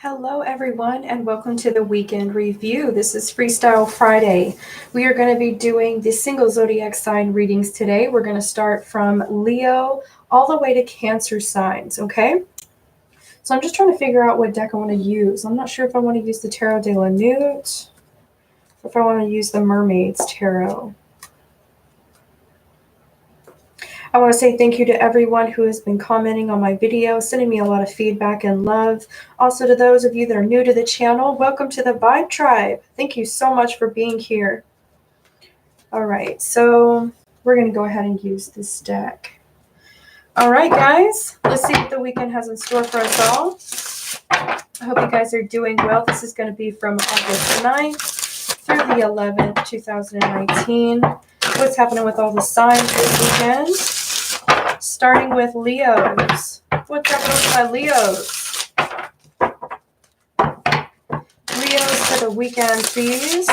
Hello everyone and welcome to the weekend review. This is Freestyle Friday. We are going to be doing the single zodiac sign readings today. We're going to start from Leo all the way to Cancer signs, okay? So I'm just trying to figure out what deck I want to use. I'm not sure if I want to use the Tarot de la Newt or if I want to use the Mermaid's Tarot. I want to say thank you to everyone who has been commenting on my video, sending me a lot of feedback and love. Also to those of you that are new to the channel, welcome to the Vibe Tribe. Thank you so much for being here. All right, so we're going to go ahead and use this deck. All right, guys, let's see what the weekend has in store for us all. I hope you guys are doing well. This is going to be from August 9th through the 11th, 2019. What's happening with all the signs this weekend? Starting with Leos. What's happening with my Leos? Leos for the weekend, please.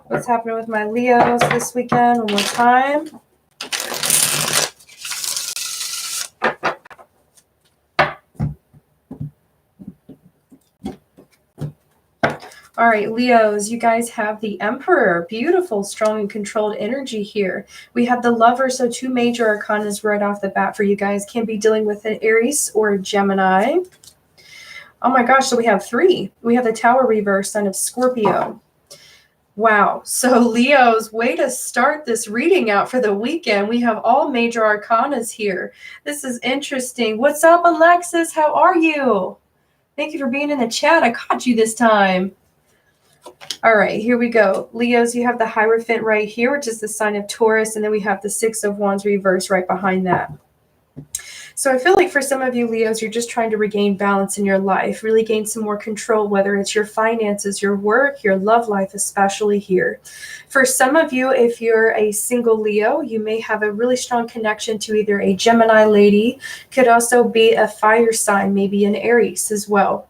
What's happening with my Leos this weekend? One more time. All right, Leos, you guys have the Emperor. Beautiful, strong, and controlled energy here. We have the Lover, so two major arcanas right off the bat for you guys. Can be dealing with an Aries or a Gemini. Oh my gosh, so we have three. We have the Tower reverse, sign of Scorpio. Wow, so Leos, way to start this reading out for the weekend. We have all major arcanas here. This is interesting. What's up, Alexis? How are you? Thank you for being in the chat. I caught you this time. All right, here we go. Leos, you have the Hierophant right here, which is the sign of Taurus, and then we have the Six of Wands reverse right behind that. So I feel like for some of you Leos, you're just trying to regain balance in your life, really gain some more control, whether it's your finances, your work, your love life, especially here. For some of you, if you're a single Leo, you may have a really strong connection to either a Gemini lady, could also be a fire sign, maybe an Aries as well.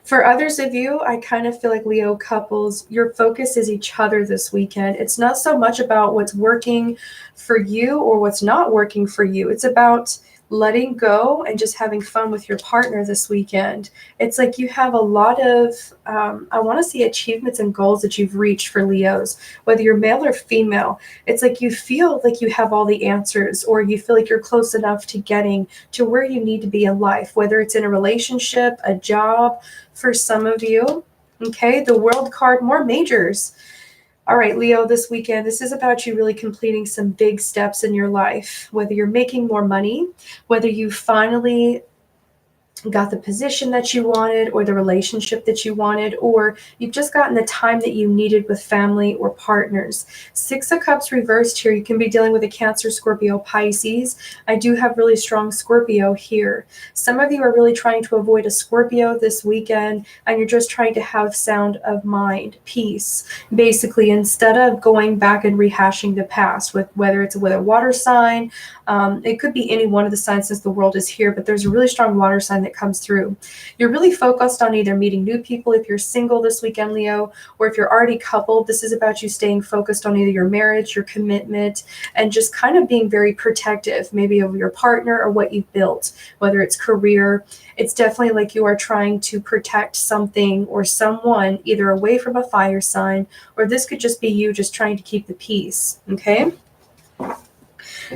For others of you, I kind of feel like Leo couples, your focus is each other this weekend. It's not so much about what's working for you or what's not working for you. It's about letting go and just having fun with your partner this weekend. It's like you have a lot of, I want to see achievements and goals that you've reached for Leos, whether you're male or female. It's like you feel like you have all the answers, or you feel like you're close enough to getting to where you need to be in life, whether it's in a relationship, a job. For some of you, okay, the World card, more majors. All right, Leo, this weekend, this is about you really completing some big steps in your life, whether you're making more money, whether you finally got the position that you wanted or the relationship that you wanted, or you've just gotten the time that you needed with family or partners. Six of Cups reversed here. You can be dealing with a Cancer, Scorpio, Pisces. I do have really strong Scorpio here. Some of you are really trying to avoid a Scorpio this weekend, and you're just trying to have sound of mind, peace, basically, instead of going back and rehashing the past, with whether it's with a water sign. It could be any one of the signs since the world is here, but there's a really strong water sign that comes through. You're really focused on either meeting new people if you're single this weekend, Leo, or if you're already coupled, this is about you staying focused on either your marriage, your commitment, and just kind of being very protective, maybe of your partner or what you've built, whether it's career. It's definitely like you are trying to protect something or someone either away from a fire sign, or this could just be you just trying to keep the peace, okay?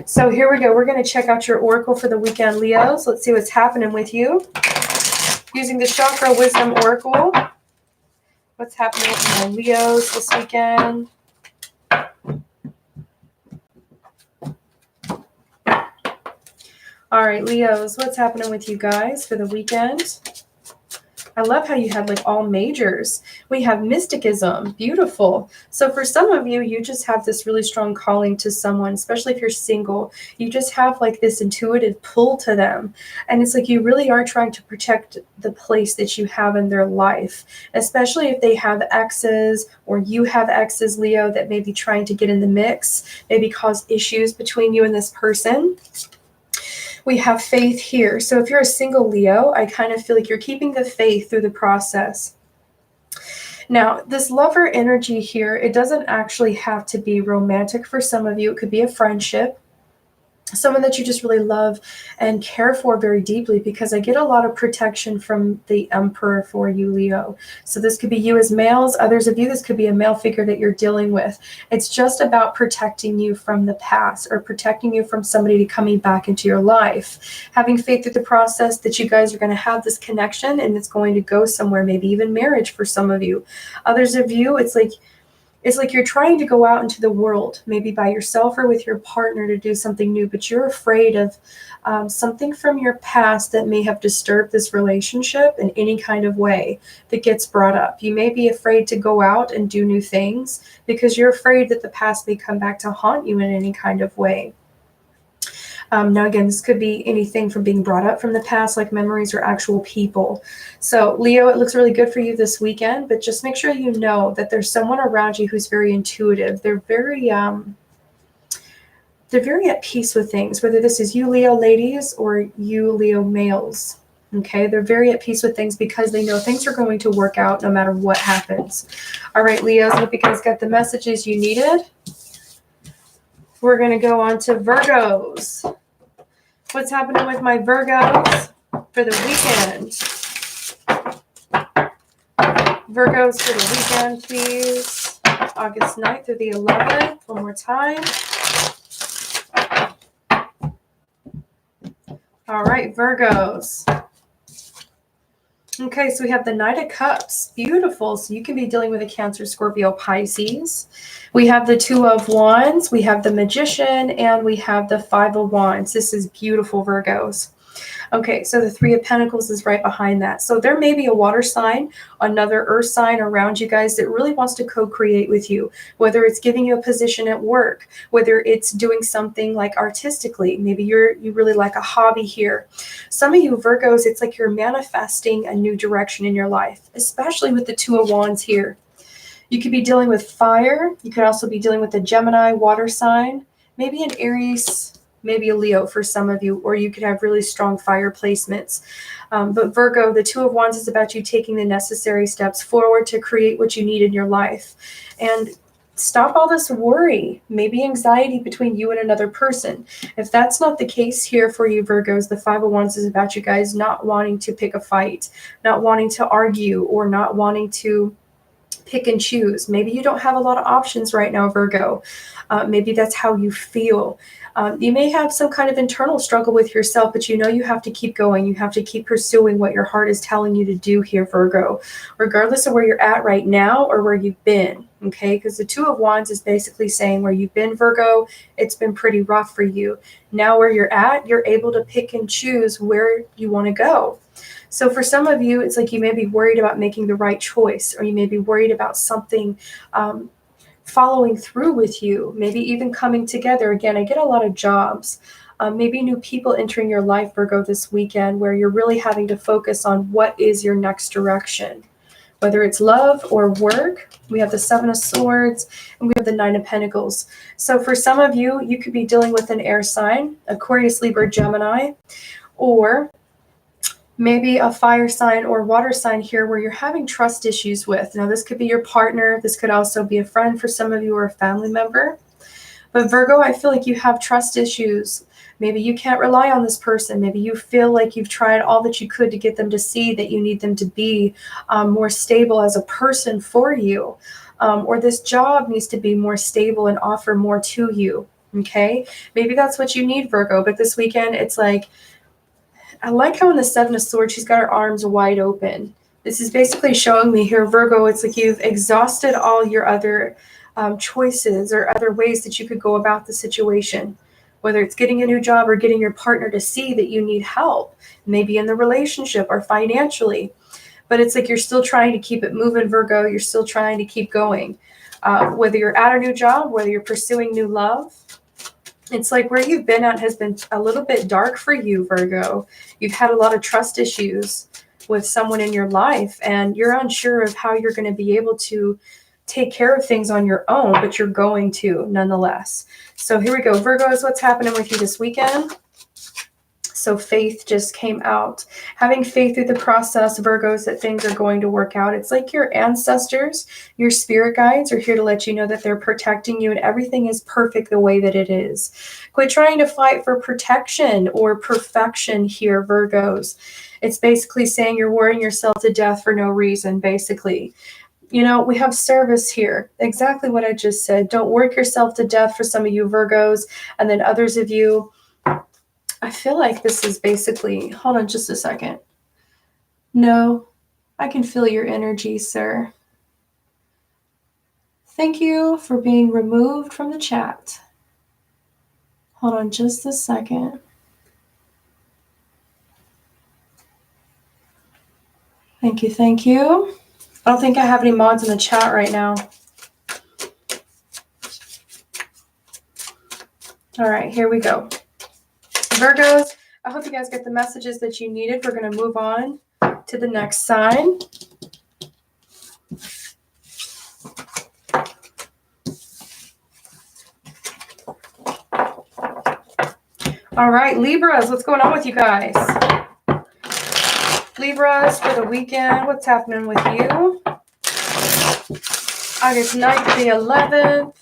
So here we go. We're going to check out your oracle for the weekend, Leos. Let's see what's happening with you. Using the Chakra Wisdom Oracle. What's happening with my Leos this weekend? All right, Leos, what's happening with you guys for the weekend? I love how you had like all majors. We have mysticism, beautiful. So for some of you, you just have this really strong calling to someone, especially if you're single. You just have like this intuitive pull to them. And it's like you really are trying to protect the place that you have in their life, especially if they have exes or you have exes, Leo, that may be trying to get in the mix, maybe cause issues between you and this person. We have faith here. So if you're a single Leo, I kind of feel like you're keeping the faith through the process. Now, this lover energy here, it doesn't actually have to be romantic for some of you. It could be a friendship. someone that you just really love and care for very deeply, because I get a lot of protection from the Emperor for you, Leo. So this could be you as males. Others of you, this could be a male figure that you're dealing with. It's just about protecting you from the past, or protecting you from somebody coming back into your life. Having faith through the process that you guys are going to have this connection, and it's going to go somewhere, maybe even marriage for some of you. Others of you, it's like you're trying to go out into the world, maybe by yourself or with your partner, to do something new, but you're afraid of something from your past that may have disturbed this relationship in any kind of way that gets brought up. You may be afraid to go out and do new things because you're afraid that the past may come back to haunt you in any kind of way. Now, again, this could be anything from being brought up from the past, like memories or actual people. So, Leo, it looks really good for you this weekend, but just make sure you know that there's someone around you who's very intuitive. They're very at peace with things, whether this is you, Leo ladies, or you, Leo males. Okay, they're very at peace with things because they know things are going to work out no matter what happens. All right, Leos, I hope you guys got the messages you needed. We're going to go on to Virgos. What's happening with my Virgos for the weekend? Virgos for the weekend, please. August 9th through the 11th. One more time. All right, Virgos. Okay, so we have the Knight of Cups. Beautiful. So you can be dealing with a Cancer, Scorpio, Pisces. We have the Two of Wands. We have the Magician. And we have the Five of Wands. This is beautiful, Virgos. Okay, so the Three of Pentacles is right behind that. So there may be a water sign, another earth sign around you guys that really wants to co-create with you, whether it's giving you a position at work, whether it's doing something like artistically. Maybe you really like a hobby here. Some of you Virgos, it's like you're manifesting a new direction in your life, especially with the Two of Wands here. You could be dealing with fire. You could also be dealing with a Gemini water sign, maybe an Aries, maybe a Leo for some of you, or you could have really strong fire placements. But Virgo, the Two of Wands is about you taking the necessary steps forward to create what you need in your life. And stop all this worry, maybe anxiety between you and another person. If that's not the case here for you, Virgos, the Five of Wands is about you guys not wanting to pick a fight, not wanting to argue, or not wanting to pick and choose. Maybe you don't have a lot of options right now, Virgo. Maybe that's how you feel. You may have some kind of internal struggle with yourself, but you know you have to keep going. You have to keep pursuing what your heart is telling you to do here, Virgo, regardless of where you're at right now or where you've been, okay? Because the Two of Wands is basically saying where you've been, Virgo, it's been pretty rough for you. Now where you're at, you're able to pick and choose where you want to go. So for some of you, it's like you may be worried about making the right choice, or you may be worried about something following through with you, maybe even coming together. Again, I get a lot of jobs, maybe new people entering your life, Virgo, this weekend, where you're really having to focus on what is your next direction, whether it's love or work. We have the Seven of Swords, and we have the Nine of Pentacles. So for some of you, you could be dealing with an air sign, Aquarius, Libra, Gemini, or maybe a fire sign or water sign here where you're having trust issues with. Now, this could be your partner. This could also be a friend for some of you, or a family member. But Virgo, I feel like you have trust issues. Maybe you can't rely on this person. Maybe you feel like you've tried all that you could to get them to see that you need them to be more stable as a person for you. Or this job needs to be more stable and offer more to you. Okay? Maybe that's what you need, Virgo. But this weekend, it's like, I like how in the Seven of Swords, she's got her arms wide open. This is basically showing me here, Virgo, it's like you've exhausted all your other choices or other ways that you could go about the situation, whether it's getting a new job or getting your partner to see that you need help, maybe in the relationship or financially. But it's like you're still trying to keep it moving, Virgo. You're still trying to keep going. Whether you're at a new job, whether you're pursuing new love, it's like where you've been at has been a little bit dark for you, Virgo. You've had a lot of trust issues with someone in your life, and you're unsure of how you're going to be able to take care of things on your own, but you're going to nonetheless. So here we go. Virgo, is what's happening with you this weekend. So faith just came out. Having faith through the process, Virgos, that things are going to work out. It's like your ancestors, your spirit guides are here to let you know that they're protecting you and everything is perfect the way that it is. Quit trying to fight for protection or perfection here, Virgos. It's basically saying you're worrying yourself to death for no reason, basically. You know, we have service here. Exactly what I just said. Don't work yourself to death for some of you Virgos, and then others of you, I feel like this is basically, hold on just a second. No, I can feel your energy, sir. Thank you for being removed from the chat. Hold on just a second. Thank you, thank you. I don't think I have any mods in the chat right now. All right, here we go. Virgos, I hope you guys get the messages that you needed. We're going to move on to the next sign. All right, Libras, what's going on with you guys? Libras for the weekend, what's happening with you? August 9th to the 11th.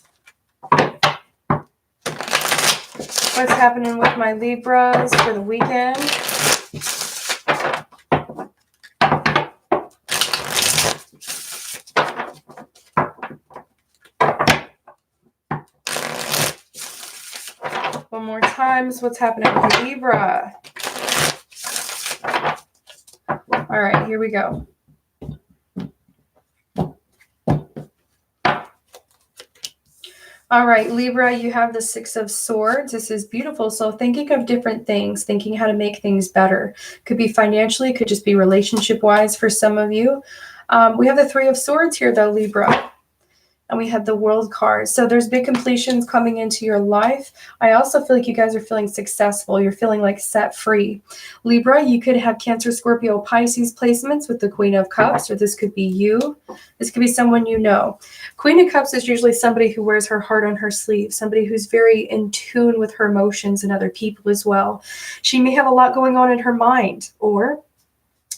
What's happening with my Libras for the weekend? One more time. So what's happening with Libra? All right, here we go. All right, Libra, you have the Six of Swords. This is beautiful. So thinking of different things, thinking how to make things better. Could be financially, could just be relationship-wise for some of you. We have the Three of Swords here, though, Libra. And we have the World card. So there's big completions coming into your life. I also feel like you guys are feeling successful. You're feeling like set free. Libra, you could have Cancer, Scorpio, Pisces placements with the Queen of Cups, or this could be you. This could be someone you know. Queen of Cups is usually somebody who wears her heart on her sleeve, somebody who's very in tune with her emotions and other people as well. She may have a lot going on in her mind, or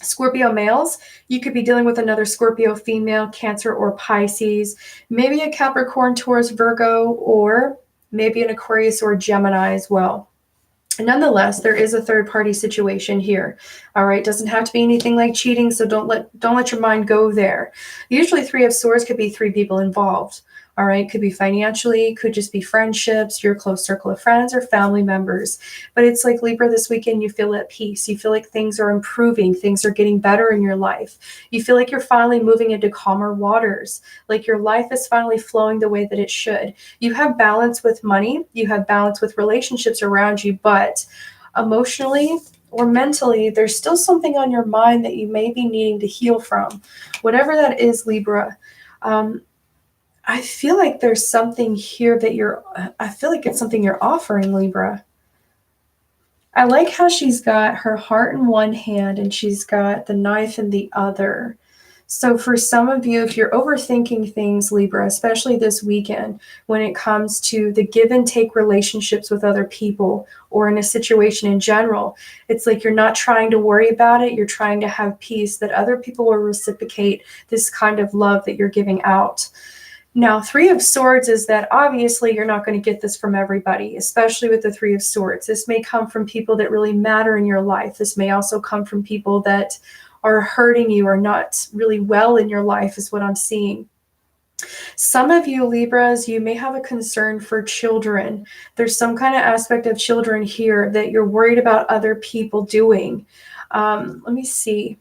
Scorpio males, you could be dealing with another Scorpio female, Cancer or Pisces, maybe a Capricorn, Taurus, Virgo, or maybe an Aquarius or Gemini as well. Nonetheless, there is a third-party situation here. All right, doesn't have to be anything like cheating, so don't let your mind go there. Usually, Three of Swords could be three people involved. All right, could be financially, could just be friendships, your close circle of friends or family members. But it's like Libra this weekend, you feel at peace. You feel like things are improving, things are getting better in your life. You feel like you're finally moving into calmer waters, like your life is finally flowing the way that it should. You have balance with money, you have balance with relationships around you, but emotionally or mentally, there's still something on your mind that you may be needing to heal from. Whatever that is, Libra, I feel like there's something here that I feel like it's something you're offering, Libra. I like how she's got her heart in one hand and she's got the knife in the other. So for some of you, if you're overthinking things, Libra, especially this weekend, when it comes to the give and take relationships with other people or in a situation in general, it's like you're not trying to worry about it. You're trying to have peace that other people will reciprocate this kind of love that you're giving out. Now, Three of Swords is that obviously you're not going to get this from everybody, especially with the Three of Swords. This may come from people that really matter in your life. This may also come from people that are hurting you or not really well in your life is what I'm seeing. Some of you Libras, you may have a concern for children. There's some kind of aspect of children here that you're worried about other people doing. Let me see.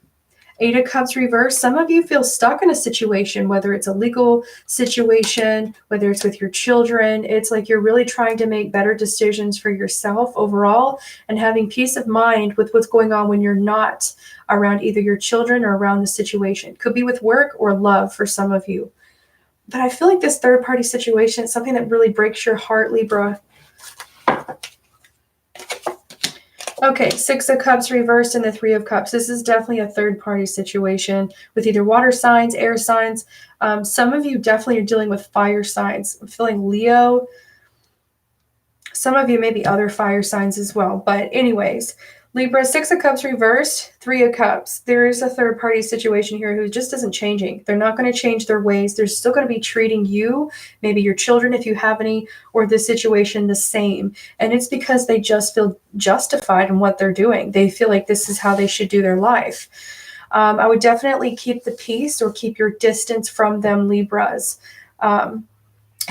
Eight of Cups reverse. Some of you feel stuck in a situation, whether it's a legal situation, whether it's with your children. It's like you're really trying to make better decisions for yourself overall and having peace of mind with what's going on when you're not around either your children or around the situation. Could be with work or love for some of you. But I feel like this third-party situation is something that really breaks your heart, Libra. Okay, Six of Cups reversed and the Three of Cups. This is definitely a third-party situation with either water signs, air signs. Some of you definitely are dealing with fire signs. I'm feeling Leo. Some of you may be other fire signs as well. But anyways, Libra, Six of Cups reversed, Three of Cups. There is a third party situation here who just isn't changing. They're not going to change their ways. They're still going to be treating you, maybe your children if you have any, or the situation the same. And it's because they just feel justified in what they're doing. They feel like this is how they should do their life. I would definitely keep the peace or keep your distance from them, Libras.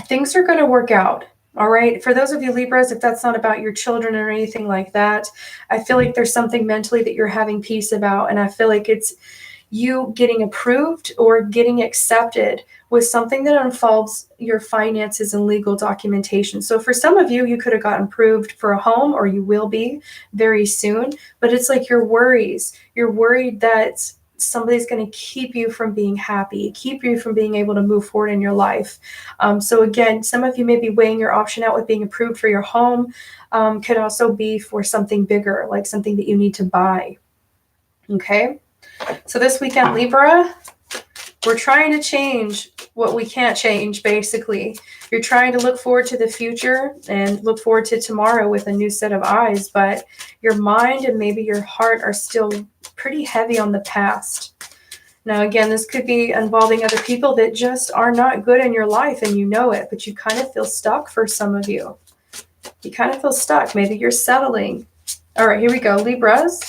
Things are going to work out. All right. For those of you Libras, if that's not about your children or anything like that, I feel like there's something mentally that you're having peace about. And I feel like it's you getting approved or getting accepted with something that involves your finances and legal documentation. So for some of you, you could have gotten approved for a home, or you will be very soon. But it's like your worries. You're worried that somebody's going to keep you from being happy, keep you from being able to move forward in your life. So again, some of you may be weighing your option out with being approved for your home. Could also be for something bigger, like something that you need to buy. Okay. So this weekend, Libra, we're trying to change what we can't change, basically. You're trying to look forward to the future and look forward to tomorrow with a new set of eyes, but your mind and maybe your heart are still pretty heavy on the past. Now, again, this could be involving other people that just are not good in your life and you know it, but you kind of feel stuck for some of you. You kind of feel stuck. Maybe you're settling. All right, here we go, Libras.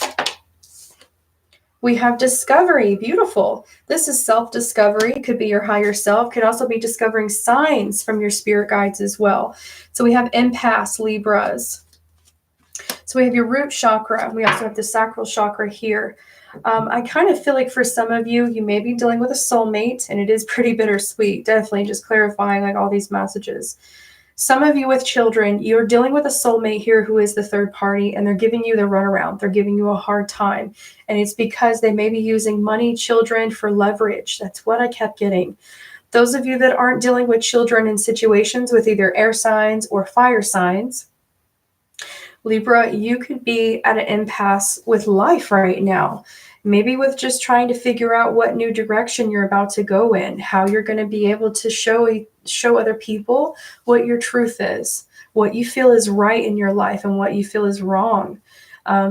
We have discovery. Beautiful. This is self-discovery. Could be your higher self. Could also be discovering signs from your spirit guides as well. So we have impasse, Libras. So we have your root chakra. We also have the sacral chakra here. I kind of feel like for some of you, you may be dealing with a soulmate, and it is pretty bittersweet. Definitely just clarifying like all these messages. Some of you with children, you're dealing with a soulmate here who is the third party, and they're giving you the runaround. They're giving you a hard time. And it's because they may be using money, children for leverage. That's what I kept getting. Those of you that aren't dealing with children in situations with either air signs or fire signs, Libra, you could be at an impasse with life right now. Maybe with just trying to figure out what new direction you're about to go in, how you're going to be able to show other people what your truth is, what you feel is right in your life and what you feel is wrong.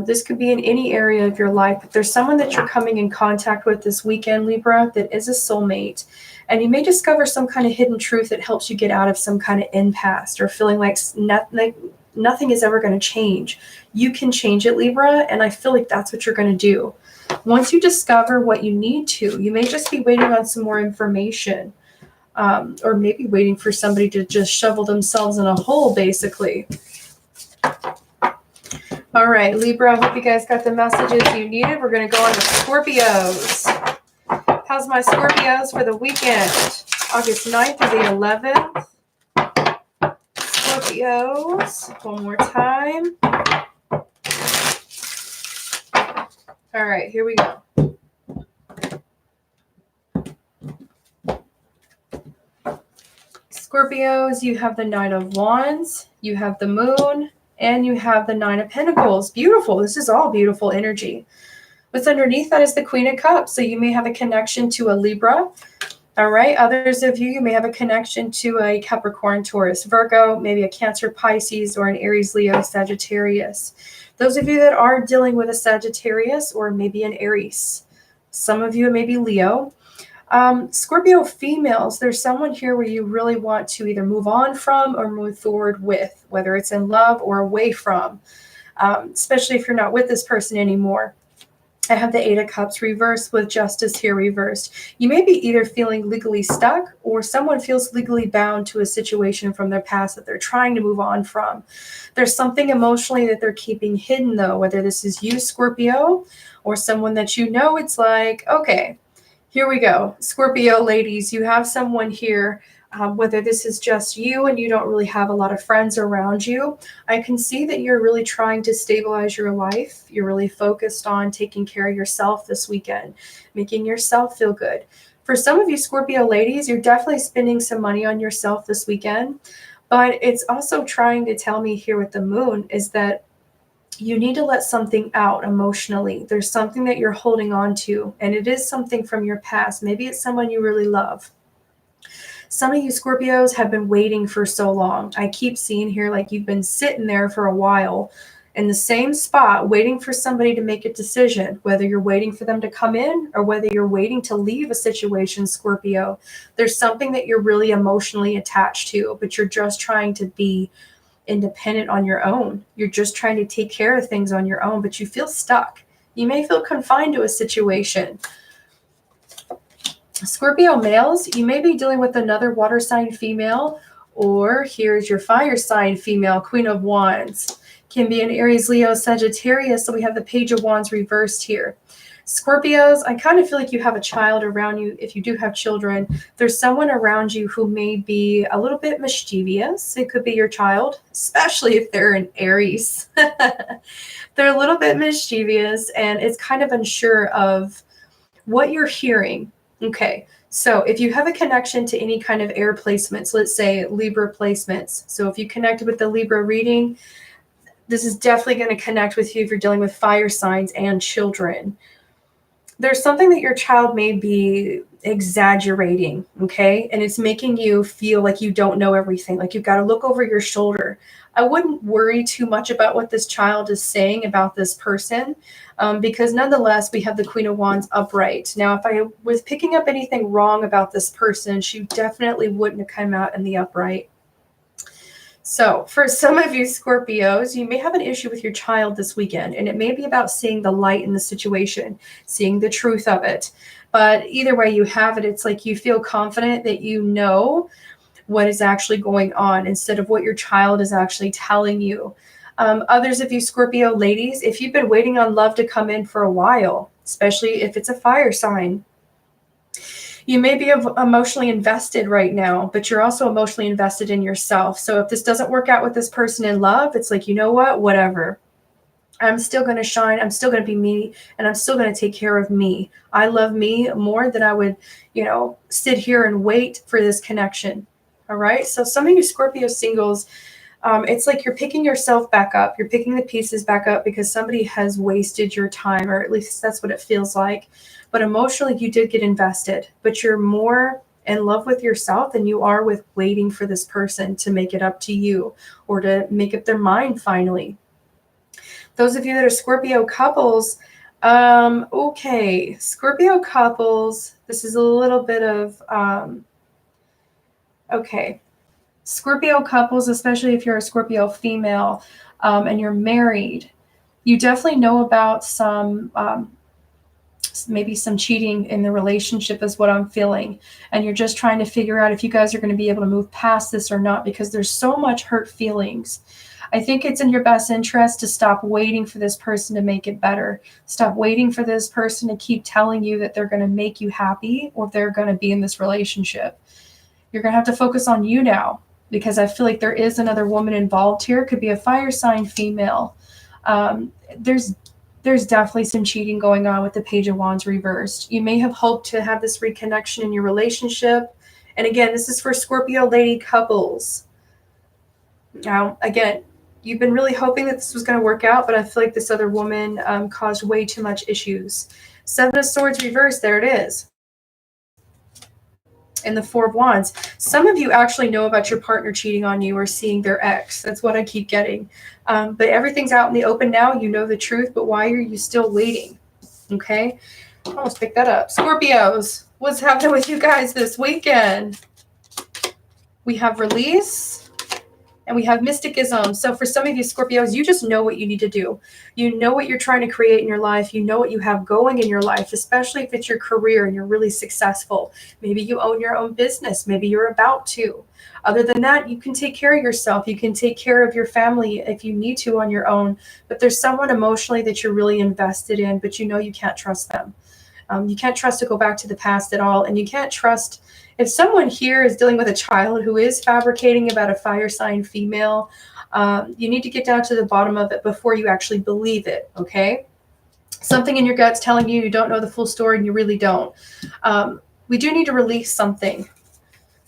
This could be in any area of your life, but there's someone that you're coming in contact with this weekend, Libra, that is a soulmate. And you may discover some kind of hidden truth that helps you get out of some kind of impasse or feeling like nothing is ever going to change. You can change it, Libra, and I feel like that's what you're going to do. Once you discover what you need to, you may just be waiting on some more information, or maybe waiting for somebody to just shovel themselves in a hole, basically. All right, Libra, I hope you guys got the messages you needed. We're going to go on to Scorpios. How's my Scorpios for the weekend? August 9th through the 11th. Scorpios, one more time. All right, here we go. Scorpios, you have the Knight of Wands, you have the Moon, and you have the Nine of Pentacles. Beautiful. This is all beautiful energy. What's underneath that is the Queen of Cups. So you may have a connection to a Libra. All right. Others of you may have a connection to a Capricorn, Taurus, Virgo, maybe a Cancer, Pisces, or an Aries, Leo, Sagittarius. Those of you that are dealing with a Sagittarius or maybe an Aries. Some of you may be Leo. Scorpio females, there's someone here where you really want to either move on from or move forward with, whether it's in love or away from, especially if you're not with this person anymore. I have the Eight of Cups reversed with Justice here reversed. You may be either feeling legally stuck or someone feels legally bound to a situation from their past that they're trying to move on from. There's something emotionally that they're keeping hidden, though, whether this is you, Scorpio, or someone that you know. It's like, okay, here we go. Scorpio ladies, you have someone here, whether this is just you and you don't really have a lot of friends around you. I can see that you're really trying to stabilize your life. You're really focused on taking care of yourself this weekend, making yourself feel good. For some of you Scorpio ladies, you're definitely spending some money on yourself this weekend, but it's also trying to tell me here with the Moon is that you need to let something out emotionally. There's something that you're holding on to, and it is something from your past. Maybe it's someone you really love. Some of you Scorpios have been waiting for so long. I keep seeing here like you've been sitting there for a while, in the same spot, waiting for somebody to make a decision, whether you're waiting for them to come in or whether you're waiting to leave a situation, Scorpio. There's something that you're really emotionally attached to, but you're just trying to be independent on your own. You're just trying to take care of things on your own, but you feel stuck. You may feel confined to a situation. Scorpio males, you may be dealing with another water sign female, or here's your fire sign female, Queen of Wands. Can be an Aries, Leo, Sagittarius. So we have the Page of Wands reversed here. Scorpios, I kind of feel like you have a child around you. If you do have children, there's someone around you who may be a little bit mischievous. It could be your child, especially if they're an Aries. They're a little bit mischievous, and it's kind of unsure of what you're hearing. Okay, so if you have a connection to any kind of air placements, let's say Libra placements. So if you connected with the Libra reading, this is definitely going to connect with you if you're dealing with fire signs and children. There's something that your child may be exaggerating, okay? And it's making you feel like you don't know everything, like you've got to look over your shoulder. I wouldn't worry too much about what this child is saying about this person, because nonetheless, we have the Queen of Wands upright. Now, if I was picking up anything wrong about this person, she definitely wouldn't have come out in the upright. So for some of you Scorpios, you may have an issue with your child this weekend, and it may be about seeing the light in the situation, seeing the truth of it. But either way you have it, it's like you feel confident that you know what is actually going on instead of what your child is actually telling you. Others of you Scorpio ladies, if you've been waiting on love to come in for a while, especially if it's a fire sign, you may be emotionally invested right now, but you're also emotionally invested in yourself. So if this doesn't work out with this person in love, it's like, you know what, whatever. I'm still going to shine. I'm still going to be me, and I'm still going to take care of me. I love me more than I would, sit here and wait for this connection. All right. So some of you Scorpio singles, it's like you're picking yourself back up. You're picking the pieces back up because somebody has wasted your time, or at least that's what it feels like. But emotionally, you did get invested, but you're more in love with yourself than you are with waiting for this person to make it up to you or to make up their mind finally. Those of you that are Scorpio couples, okay, Scorpio couples, this is a little bit of, okay. Scorpio couples, especially if you're a Scorpio female and you're married, you definitely know about some, maybe some cheating in the relationship is what I'm feeling. And you're just trying to figure out if you guys are going to be able to move past this or not, because there's so much hurt feelings. I think it's in your best interest to stop waiting for this person to make it better. Stop waiting for this person to keep telling you that they're going to make you happy or they're going to be in this relationship. You're going to have to focus on you now, because I feel like there is another woman involved here. It could be a fire sign female. There's definitely some cheating going on with the Page of Wands reversed. You may have hoped to have this reconnection in your relationship. And again, this is for Scorpio lady couples. Now, again, you've been really hoping that this was going to work out, but I feel like this other woman caused way too much issues. Seven of Swords reversed, there it is. And the Four of Wands. Some of you actually know about your partner cheating on you or seeing their ex. That's what I keep getting. But everything's out in the open now. You know the truth, but why are you still waiting? Okay. I almost picked that up. Scorpios, what's happening with you guys this weekend? We have release. And we have mysticism. So for some of you Scorpios, you just know what you need to do. You know what you're trying to create in your life. You know what you have going in your life, especially if it's your career and you're really successful. Maybe you own your own business. Maybe you're about to. Other than that, you can take care of yourself. You can take care of your family if you need to on your own. But there's someone emotionally that you're really invested in, but you know you can't trust them. You can't trust to go back to the past at all. And you can't trust. If someone here is dealing with a child who is fabricating about a fire sign female, you need to get down to the bottom of it before you actually believe it, okay? Something in your gut's telling you you don't know the full story and you really don't. We do need to release something.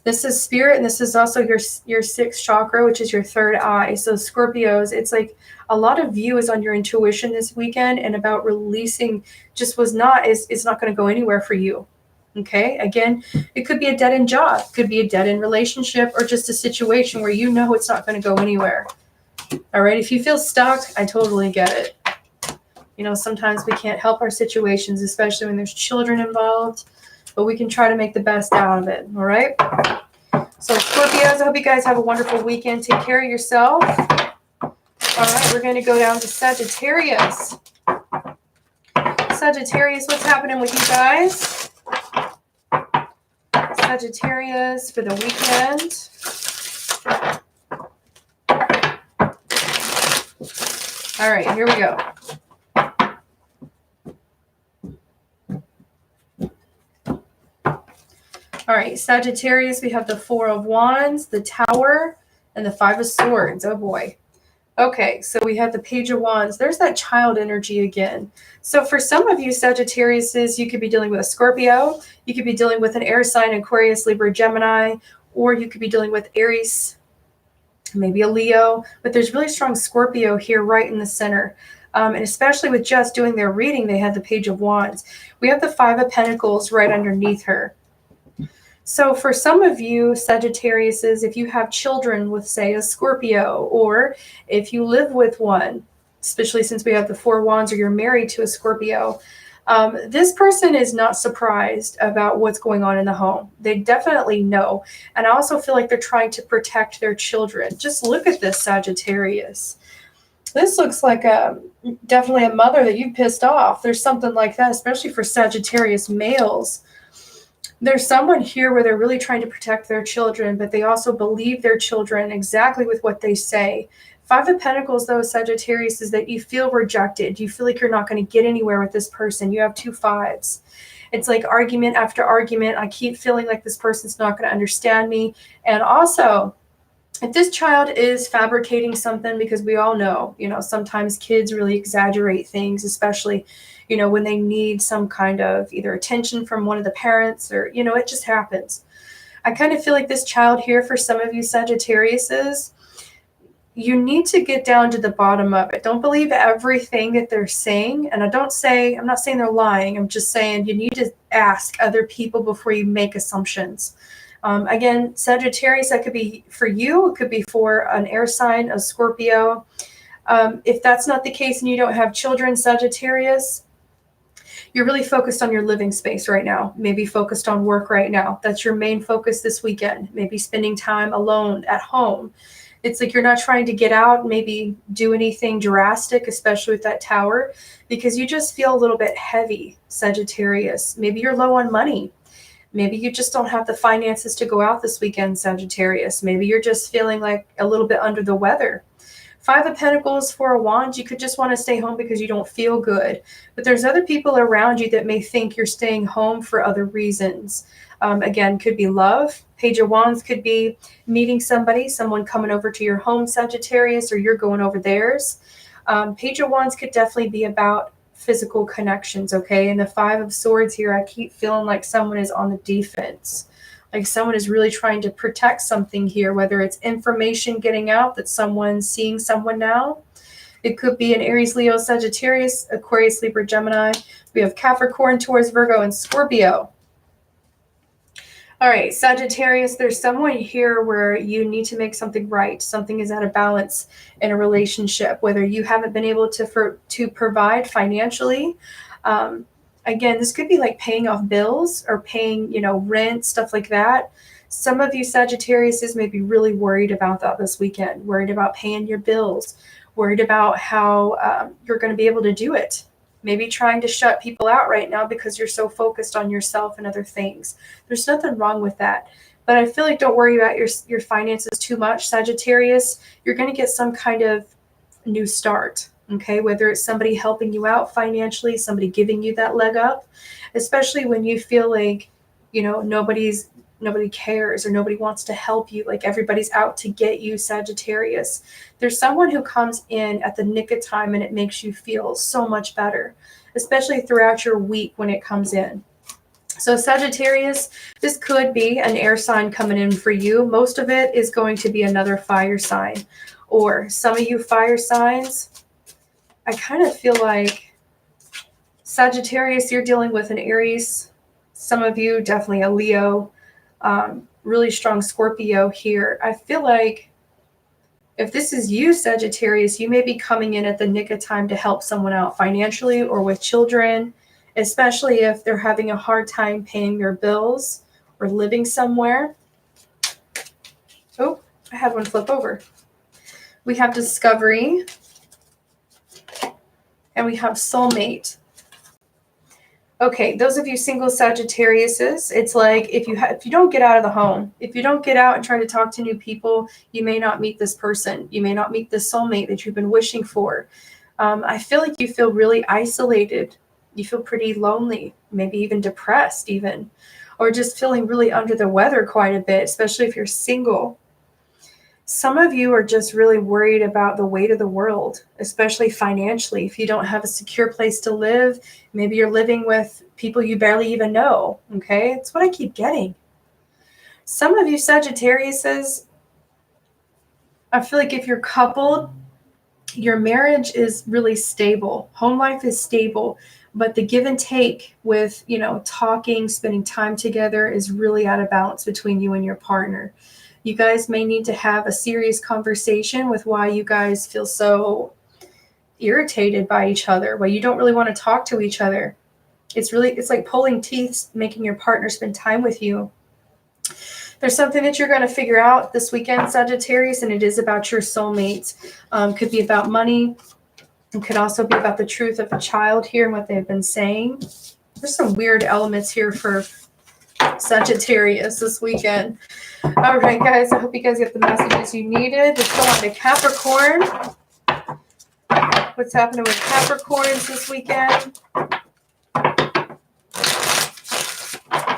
This is spirit, and this is also your sixth chakra, which is your third eye. So Scorpios, it's like a lot of you is on your intuition this weekend, and about releasing just it's not going to go anywhere for you. Okay. Again, it could be a dead end job, could be a dead end relationship, or just a situation where you know it's not going to go anywhere. All right. If you feel stuck, I totally get it. You know, sometimes we can't help our situations, especially when there's children involved, but we can try to make the best out of it. All right. So Scorpios, I hope you guys have a wonderful weekend. Take care of yourself. All right. We're going to go down to Sagittarius. Sagittarius, what's happening with you guys? Sagittarius for the weekend. All right, here we go. All right, Sagittarius, we have the Four of Wands, the Tower, and the Five of Swords. Oh boy. Okay, so we have the Page of Wands. There's that child energy again. So for some of you Sagittariuses, you could be dealing with a Scorpio. You could be dealing with an air sign, Aquarius, Libra, Gemini, or you could be dealing with Aries, maybe a Leo. But there's really strong Scorpio here right in the center. And especially with just doing their reading, they had the Page of Wands. We have the Five of Pentacles right underneath her. So for some of you Sagittariuses, if you have children with, say, a Scorpio, or if you live with one, especially since we have the Four Wands, or you're married to a Scorpio, this person is not surprised about what's going on in the home. They definitely know. And I also feel like they're trying to protect their children. Just look at this, Sagittarius. This looks like definitely a mother that you pissed off. There's something like that, especially for Sagittarius males. There's someone here where they're really trying to protect their children, but they also believe their children exactly with what they say. Five of Pentacles, though, Sagittarius, is that you feel rejected. You feel like you're not going to get anywhere with this person. You have two fives. It's like argument after argument. I keep feeling like this person's not going to understand me. And also, if this child is fabricating something, because we all know, you know, sometimes kids really exaggerate things, especially, you know, when they need some kind of either attention from one of the parents, or, you know, it just happens. I kind of feel like this child here, for some of you Sagittariuses, you need to get down to the bottom of it. Don't believe everything that they're saying. And I'm not saying they're lying. I'm just saying you need to ask other people before you make assumptions. Again, Sagittarius, that could be for you. It could be for an air sign, a Scorpio. If that's not the case and you don't have children, Sagittarius, you're really focused on your living space right now. Maybe focused on work right now. That's your main focus this weekend. Maybe spending time alone at home. It's like you're not trying to get out, maybe do anything drastic, especially with that Tower, because you just feel a little bit heavy, Sagittarius. Maybe you're low on money. Maybe you just don't have the finances to go out this weekend, Sagittarius. Maybe you're just feeling like a little bit under the weather. Five of Pentacles, Four of Wands, you could just want to stay home because you don't feel good. But there's other people around you that may think you're staying home for other reasons. Again, could be love. Page of Wands could be meeting somebody, someone coming over to your home, Sagittarius, or you're going over theirs. Page of Wands could definitely be about physical connections, okay? And the Five of Swords here, I keep feeling like someone is on the defense. Like someone is really trying to protect something here, whether it's information getting out that someone's seeing someone now. It could be an Aries, Leo, Sagittarius, Aquarius, Libra, Gemini. We have Capricorn, Taurus, Virgo, and Scorpio. All right, Sagittarius, there's someone here where you need to make something right. Something is out of balance in a relationship, whether you haven't been able to provide financially. Again, this could be like paying off bills or paying, you know, rent, stuff like that. Some of you Sagittariuses may be really worried about that this weekend, worried about paying your bills, worried about how you're going to be able to do it. Maybe trying to shut people out right now because you're so focused on yourself and other things. There's nothing wrong with that. But I feel like don't worry about your finances too much, Sagittarius. You're going to get some kind of new start, okay? Whether it's somebody helping you out financially, somebody giving you that leg up, especially when you feel like, you know, nobody cares or nobody wants to help you, like everybody's out to get you, Sagittarius. There's someone who comes in at the nick of time and it makes you feel so much better, especially throughout your week when it comes in. So Sagittarius, this could be an air sign coming in for you. Most of it is going to be another fire sign, or some of you fire signs, I kind of feel like Sagittarius, you're dealing with an Aries. Some of you definitely a Leo. Really strong Scorpio here. I feel like If this is you, Sagittarius, you may be coming in at the nick of time to help someone out financially or with children, especially if they're having a hard time paying their bills or living somewhere. Oh, I had one flip over. We have discovery, and we have soulmate. Okay, those of you single Sagittariuses, it's like if you don't get out of the home, if you don't get out and try to talk to new people, you may not meet this person. You may not meet the soulmate that you've been wishing for. I feel like you feel really isolated. You feel pretty lonely, maybe even depressed even, or just feeling really under the weather quite a bit, especially if you're single. Some of you are just really worried about the weight of the world, especially financially. If you don't have a secure place to live, maybe you're living with people you barely even know. Okay, it's what I keep getting. Some of you Sagittariuses, I feel like if you're coupled, your marriage is really stable. Home life is stable, but the give and take with, talking, spending time together is really out of balance between you and your partner. You guys may need to have a serious conversation with why you guys feel so irritated by each other, why you don't really want to talk to each other. It's like pulling teeth, making your partner spend time with you. There's something that you're going to figure out this weekend, Sagittarius, and it is about your soulmates. Could be about money. It could also be about the truth of a child here and what they've been saying. There's some weird elements here for Sagittarius this weekend. All right, guys, I hope you guys get the messages you needed. Let's go on to Capricorn. What's happening with Capricorns this weekend?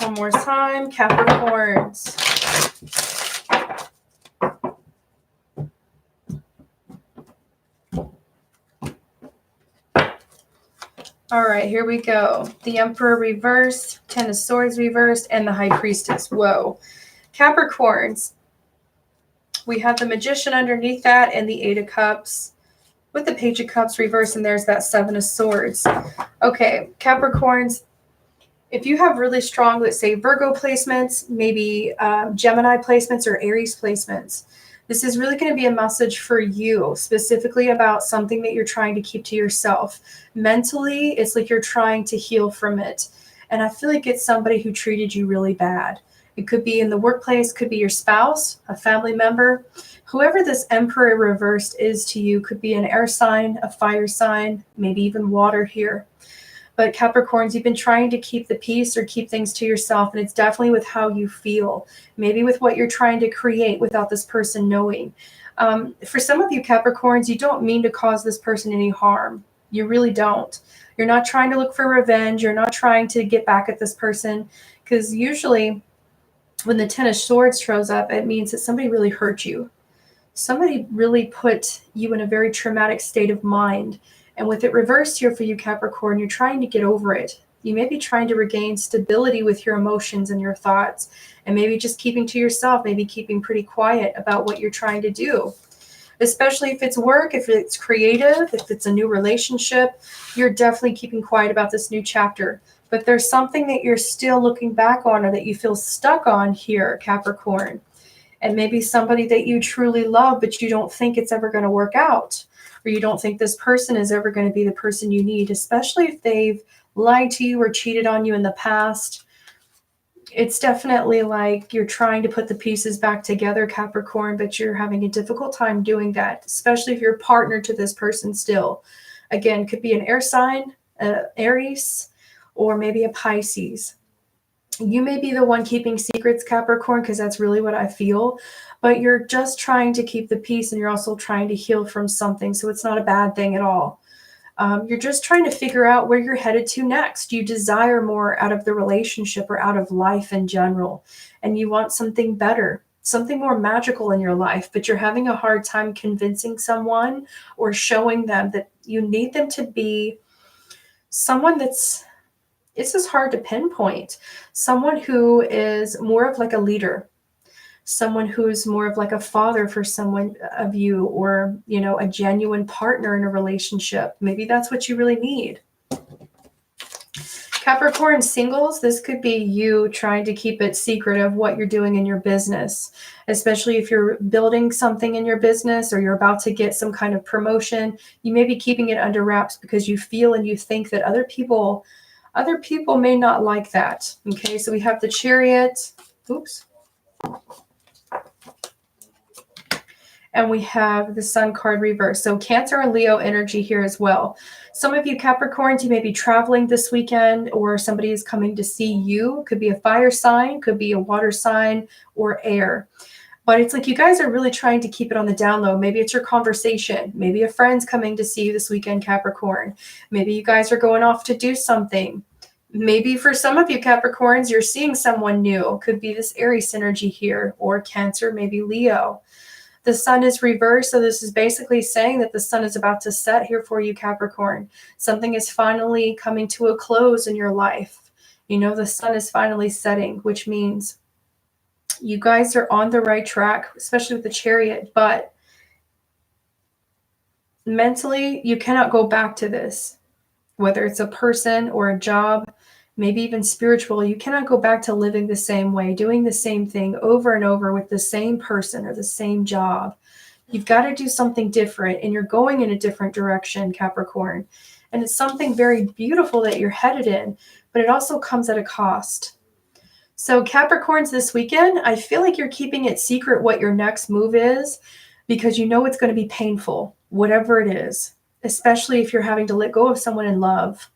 One more time, Capricorns. All right, here we go. The Emperor reversed, Ten of Swords reversed, and the High Priestess. Whoa. Capricorns. We have the Magician underneath that and the Eight of Cups with the Page of Cups reversed, and there's that Seven of Swords. Okay, Capricorns, if you have really strong, let's say, Virgo placements, maybe Gemini placements or Aries placements, this is really going to be a message for you, specifically about something that you're trying to keep to yourself. Mentally, it's like you're trying to heal from it. And I feel like it's somebody who treated you really bad. It could be in the workplace, could be your spouse, a family member. Whoever this Emperor reversed is to you could be an air sign, a fire sign, maybe even water here. But Capricorns, you've been trying to keep the peace or keep things to yourself, and it's definitely with how you feel, maybe with what you're trying to create without this person knowing. For some of you Capricorns, you don't mean to cause this person any harm. You really don't. You're not trying to look for revenge. You're not trying to get back at this person, because usually when the Ten of Swords shows up, it means that somebody really hurt you. Somebody really put you in a very traumatic state of mind. And with it reversed here for you, Capricorn, you're trying to get over it. You may be trying to regain stability with your emotions and your thoughts, and maybe just keeping to yourself, maybe keeping pretty quiet about what you're trying to do. Especially if it's work, if it's creative, if it's a new relationship, you're definitely keeping quiet about this new chapter. But there's something that you're still looking back on or that you feel stuck on here, Capricorn. And maybe somebody that you truly love, but you don't think it's ever going to work out. Or you don't think this person is ever going to be the person you need, especially if they've lied to you or cheated on you in the past. It's definitely like you're trying to put the pieces back together, Capricorn, but you're having a difficult time doing that, especially if you're partnered to this person still. Again, could be an air sign, Aries, or maybe a Pisces. You may be the one keeping secrets, Capricorn, because that's really what I feel. But you're just trying to keep the peace, and you're also trying to heal from something. So it's not a bad thing at all. You're just trying to figure out where you're headed to next. You desire more out of the relationship or out of life in general. And you want something better, something more magical in your life. But you're having a hard time convincing someone or showing them that you need them to be someone that's, this is hard to pinpoint, someone who is more of like a leader, someone who's more of like a father for someone of you, or, a genuine partner in a relationship. Maybe that's what you really need. Capricorn singles, this could be you trying to keep it secret of what you're doing in your business, especially if you're building something in your business or you're about to get some kind of promotion. You may be keeping it under wraps because you feel and you think that other people may not like that. Okay, so we have the Chariot. Oops. And we have the Sun card reverse. So Cancer and Leo energy here as well. Some of you Capricorns, you may be traveling this weekend, or somebody is coming to see you. Could be a fire sign, could be a water sign, or air. But it's like you guys are really trying to keep it on the down low. Maybe it's your conversation. Maybe a friend's coming to see you this weekend, Capricorn. Maybe you guys are going off to do something. Maybe for some of you Capricorns, you're seeing someone new. Could be this Aries synergy here, or Cancer, maybe Leo. The sun is reversed, so this is basically saying that the sun is about to set here for you, Capricorn. Something is finally coming to a close in your life. You know, the sun is finally setting, which means you guys are on the right track, especially with the Chariot, but mentally, you cannot go back to this. Whether it's a person or a job, maybe even spiritual, you cannot go back to living the same way, doing the same thing over and over with the same person or the same job. You've got to do something different, and you're going in a different direction, Capricorn. And it's something very beautiful that you're headed in, but it also comes at a cost. So Capricorns this weekend, I feel like you're keeping it secret what your next move is, because you know it's going to be painful, whatever it is, especially if you're having to let go of someone in love.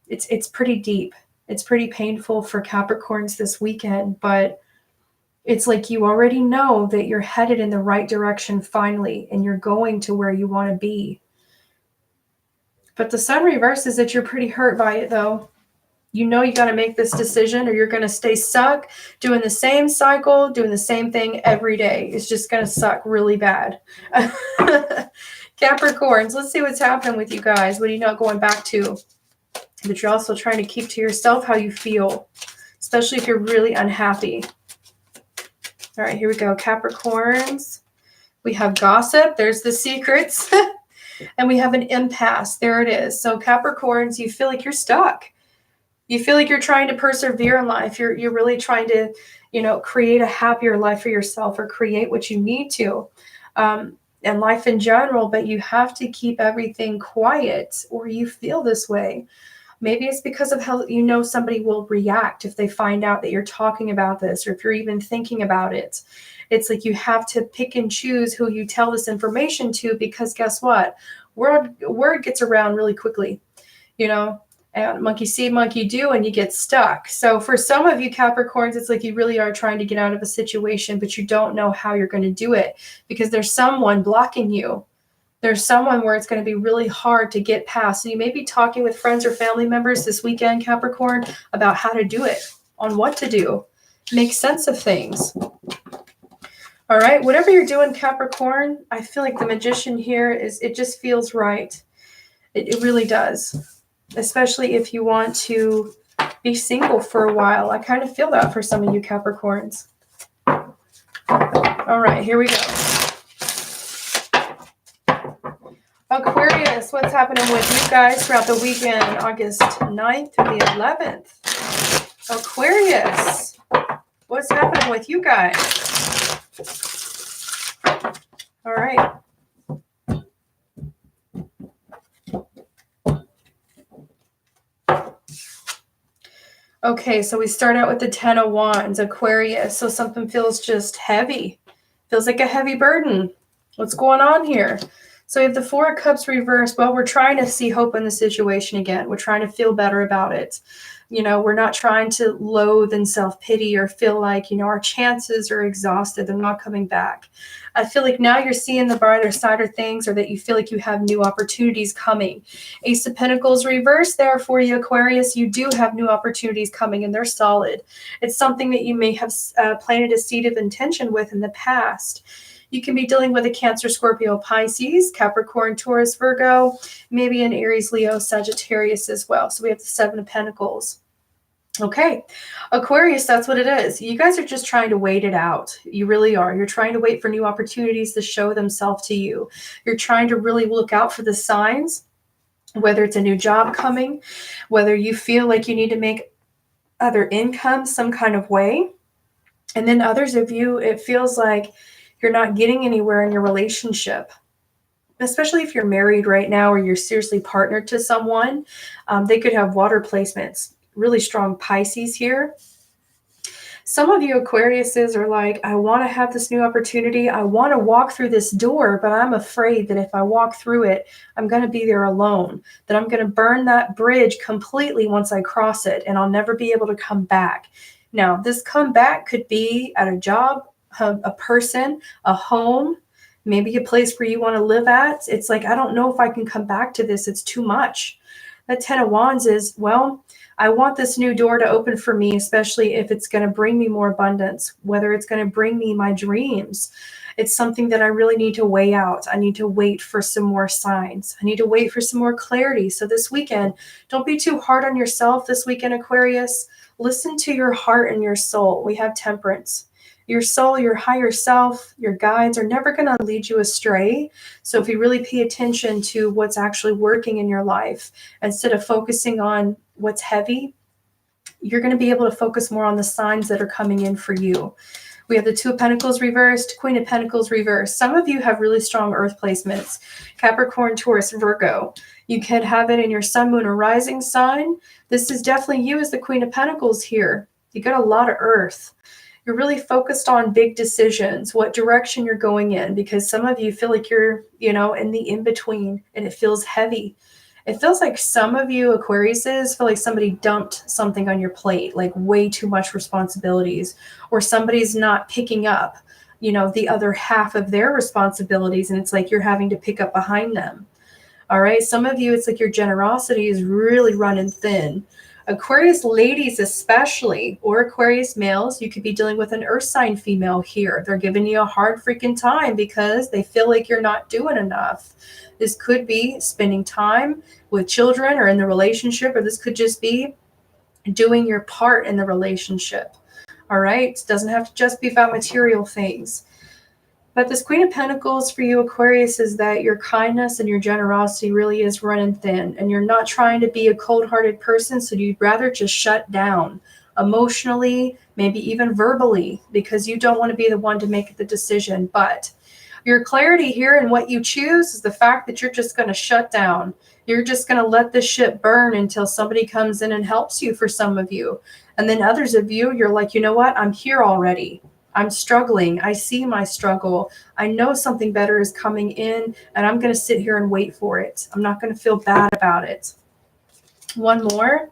It's pretty deep. It's pretty painful for Capricorns this weekend, but it's like you already know that you're headed in the right direction finally, and you're going to where you want to be. But the sun reverses that you're pretty hurt by it, though. You know you got to make this decision, or you're going to stay stuck doing the same cycle, doing the same thing every day. It's just going to suck really bad. Capricorns, let's see what's happening with you guys. What are you not going back to? But you're also trying to keep to yourself how you feel, especially if you're really unhappy. All right, here we go. Capricorns. We have gossip. There's the secrets. And we have an impasse. There it is. So Capricorns, you feel like you're stuck. You feel like you're trying to persevere in life. You're really trying to, create a happier life for yourself, or create what you need to. And life in general, but you have to keep everything quiet, or you feel this way. Maybe it's because of how somebody will react if they find out that you're talking about this, or if you're even thinking about it. It's like you have to pick and choose who you tell this information to, because guess what? Word gets around really quickly, and monkey see, monkey do, and you get stuck. So for some of you Capricorns, it's like you really are trying to get out of a situation, but you don't know how you're going to do it, because there's someone blocking you. There's someone where it's going to be really hard to get past. So you may be talking with friends or family members this weekend, Capricorn, about how to do it, on what to do, make sense of things. All right, whatever you're doing, Capricorn, I feel like the Magician here it just feels right. It really does, especially if you want to be single for a while. I kind of feel that for some of you Capricorns. All right, here we go. Aquarius, what's happening with you guys throughout the weekend, August 9th through the 11th? Aquarius, what's happening with you guys? All right. Okay, so we start out with the 10 of Wands, Aquarius. So something feels just heavy. Feels like a heavy burden. What's going on here? So we have the 4 of Cups reversed. Well, we're trying to see hope in the situation again. We're trying to feel better about it. We're not trying to loathe and self-pity or feel like, our chances are exhausted. They're not coming back. I feel like now you're seeing the brighter side of things, or that you feel like you have new opportunities coming. Ace of Pentacles reversed there for you, Aquarius. You do have new opportunities coming, and they're solid. It's something that you may have planted a seed of intention with in the past. You can be dealing with a Cancer, Scorpio, Pisces, Capricorn, Taurus, Virgo, maybe an Aries, Leo, Sagittarius as well. So we have the 7 of Pentacles. Okay, Aquarius, that's what it is. You guys are just trying to wait it out. You really are. You're trying to wait for new opportunities to show themselves to you. You're trying to really look out for the signs whether it's a new job coming, whether you feel like you need to make other income some kind of way. And then others of you, it feels like you're not getting anywhere in your relationship, especially if you're married right now or you're seriously partnered to someone. They could have water placements, really strong Pisces here. Some of you Aquariuses are like, I want to have this new opportunity. I want to walk through this door, but I'm afraid that if I walk through it, I'm going to be there alone, that I'm going to burn that bridge completely once I cross it, and I'll never be able to come back. Now, this comeback could be at a job, a person, a home, maybe a place where you want to live at. It's like, I don't know if I can come back to this. It's too much. That 10 of Wands is, well, I want this new door to open for me, especially if it's going to bring me more abundance, whether it's going to bring me my dreams. It's something that I really need to weigh out. I need to wait for some more signs. I need to wait for some more clarity. So this weekend, don't be too hard on yourself this weekend, Aquarius. Listen to your heart and your soul. We have Temperance. Your soul, your higher self, your guides are never going to lead you astray. So if you really pay attention to what's actually working in your life, instead of focusing on what's heavy, you're going to be able to focus more on the signs that are coming in for you. We have the Two of Pentacles reversed, Queen of Pentacles reversed. Some of you have really strong earth placements. Capricorn, Taurus, Virgo. You can have it in your sun, moon, or rising sign. This is definitely you as the Queen of Pentacles here. You got a lot of earth. You're really focused on big decisions, what direction you're going in, because some of you feel like you're, in the in-between, and it feels heavy. It feels like some of you Aquariuses feel like somebody dumped something on your plate, like way too much responsibilities, or somebody's not picking up, the other half of their responsibilities, and it's like you're having to pick up behind them. All right. Some of you, it's like your generosity is really running thin. Aquarius ladies especially, or Aquarius males, you could be dealing with an earth sign female here. They're giving you a hard freaking time because they feel like you're not doing enough. This could be spending time with children or in the relationship, or this could just be doing your part in the relationship. All right. It doesn't have to just be about material things. But this Queen of Pentacles for you, Aquarius, is that your kindness and your generosity really is running thin. And you're not trying to be a cold-hearted person, so you'd rather just shut down emotionally, maybe even verbally, because you don't want to be the one to make the decision. But your clarity here and what you choose is the fact that you're just going to shut down. You're just going to let the ship burn until somebody comes in and helps you, for some of you. And then others of you, you're like, you know what? I'm here already. I'm struggling. I see my struggle. I know something better is coming in, and I'm going to sit here and wait for it. I'm not going to feel bad about it. One more.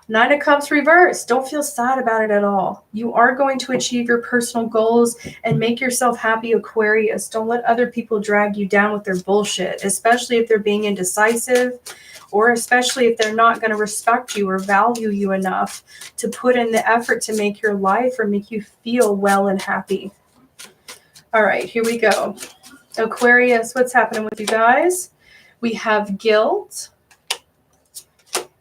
9 of Cups reversed. Don't feel sad about it at all. You are going to achieve your personal goals and make yourself happy, Aquarius. Don't let other people drag you down with their bullshit, especially if they're being indecisive, or especially if they're not going to respect you or value you enough to put in the effort to make your life or make you feel well and happy. All right, here we go. Aquarius, what's happening with you guys? We have guilt.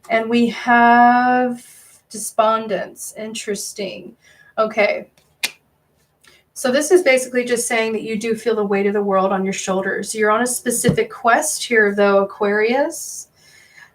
And we have despondence. Interesting. Okay. So this is basically just saying that you do feel the weight of the world on your shoulders. You're on a specific quest here, though, Aquarius.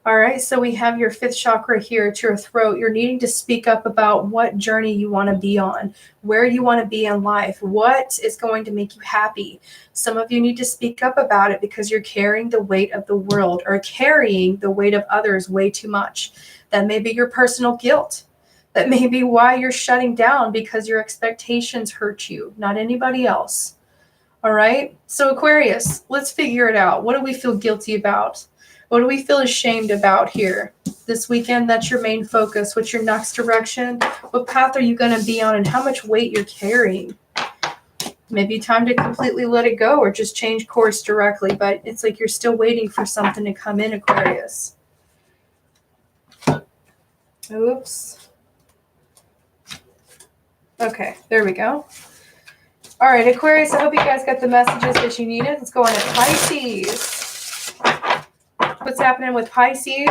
All right. So we have your 5th chakra here to your throat. You're needing to speak up about what journey you want to be on, where you want to be in life, what is going to make you happy. Some of you need to speak up about it because you're carrying the weight of the world, or carrying the weight of others way too much. That may be your personal guilt. That may be why you're shutting down, because your expectations hurt you, not anybody else. All right. So Aquarius, let's figure it out. What do we feel guilty about? What do we feel ashamed about here? This weekend, that's your main focus. What's your next direction? What path are you going to be on, and how much weight you're carrying? Maybe time to completely let it go, or just change course directly, but it's like you're still waiting for something to come in, Aquarius. Oops. Okay, there we go. All right, Aquarius, I hope you guys got the messages that you needed. Let's go on to Pisces. What's happening with Pisces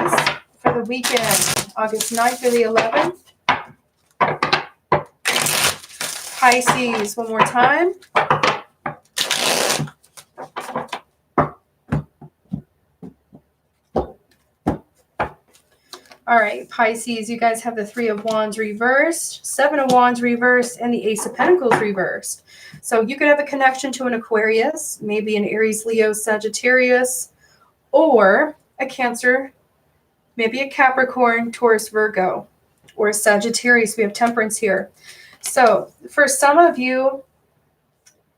for the weekend, August 9th through the 11th? Pisces, one more time. All right, Pisces, you guys have the Three of Wands reversed, Seven of Wands reversed, and the Ace of Pentacles reversed. So you could have a connection to an Aquarius, maybe an Aries, Leo, Sagittarius, or a Cancer, maybe a Capricorn, Taurus, Virgo, or a Sagittarius. We have Temperance here. So for some of you,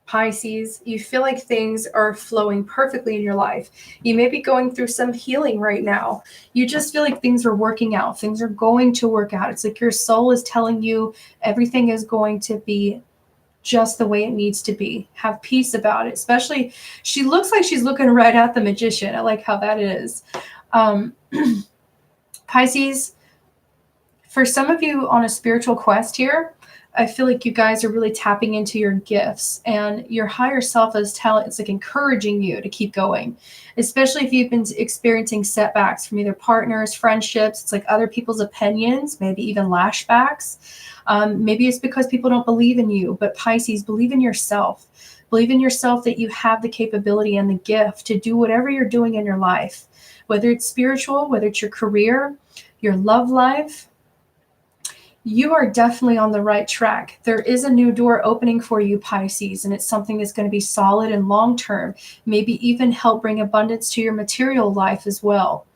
Pisces, you feel like things are flowing perfectly in your life. You may be going through some healing right now. You just feel like things are working out. Things are going to work out. It's like your soul is telling you everything is going to be just the way it needs to be. Have peace about it. Especially, she looks like she's looking right at the Magician. I like how that is. Pisces, for some of you on a spiritual quest here, I feel like you guys are really tapping into your gifts, and your higher self is it's like encouraging you to keep going, especially if you've been experiencing setbacks from either partners, friendships. It's like other people's opinions, maybe even lashbacks. Maybe it's because people don't believe in you, but Pisces, believe in yourself. Believe in yourself that you have the capability and the gift to do whatever you're doing in your life, whether it's spiritual, whether it's your career, your love life. You are definitely on the right track. There is a new door opening for you, Pisces, and it's something that's going to be solid and long-term, maybe even help bring abundance to your material life as well.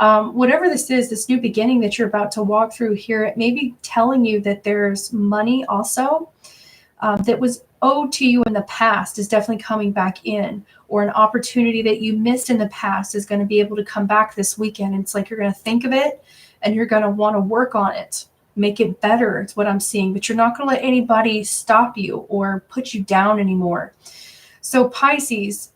Whatever this is, this new beginning that you're about to walk through here, it may be telling you that there's money also that was owed to you in the past is definitely coming back in, or an opportunity that you missed in the past is going to be able to come back this weekend. And it's like you're going to think of it and you're going to want to work on it. Make it better. It's what I'm seeing, but you're not going to let anybody stop you or put you down anymore. So Pisces,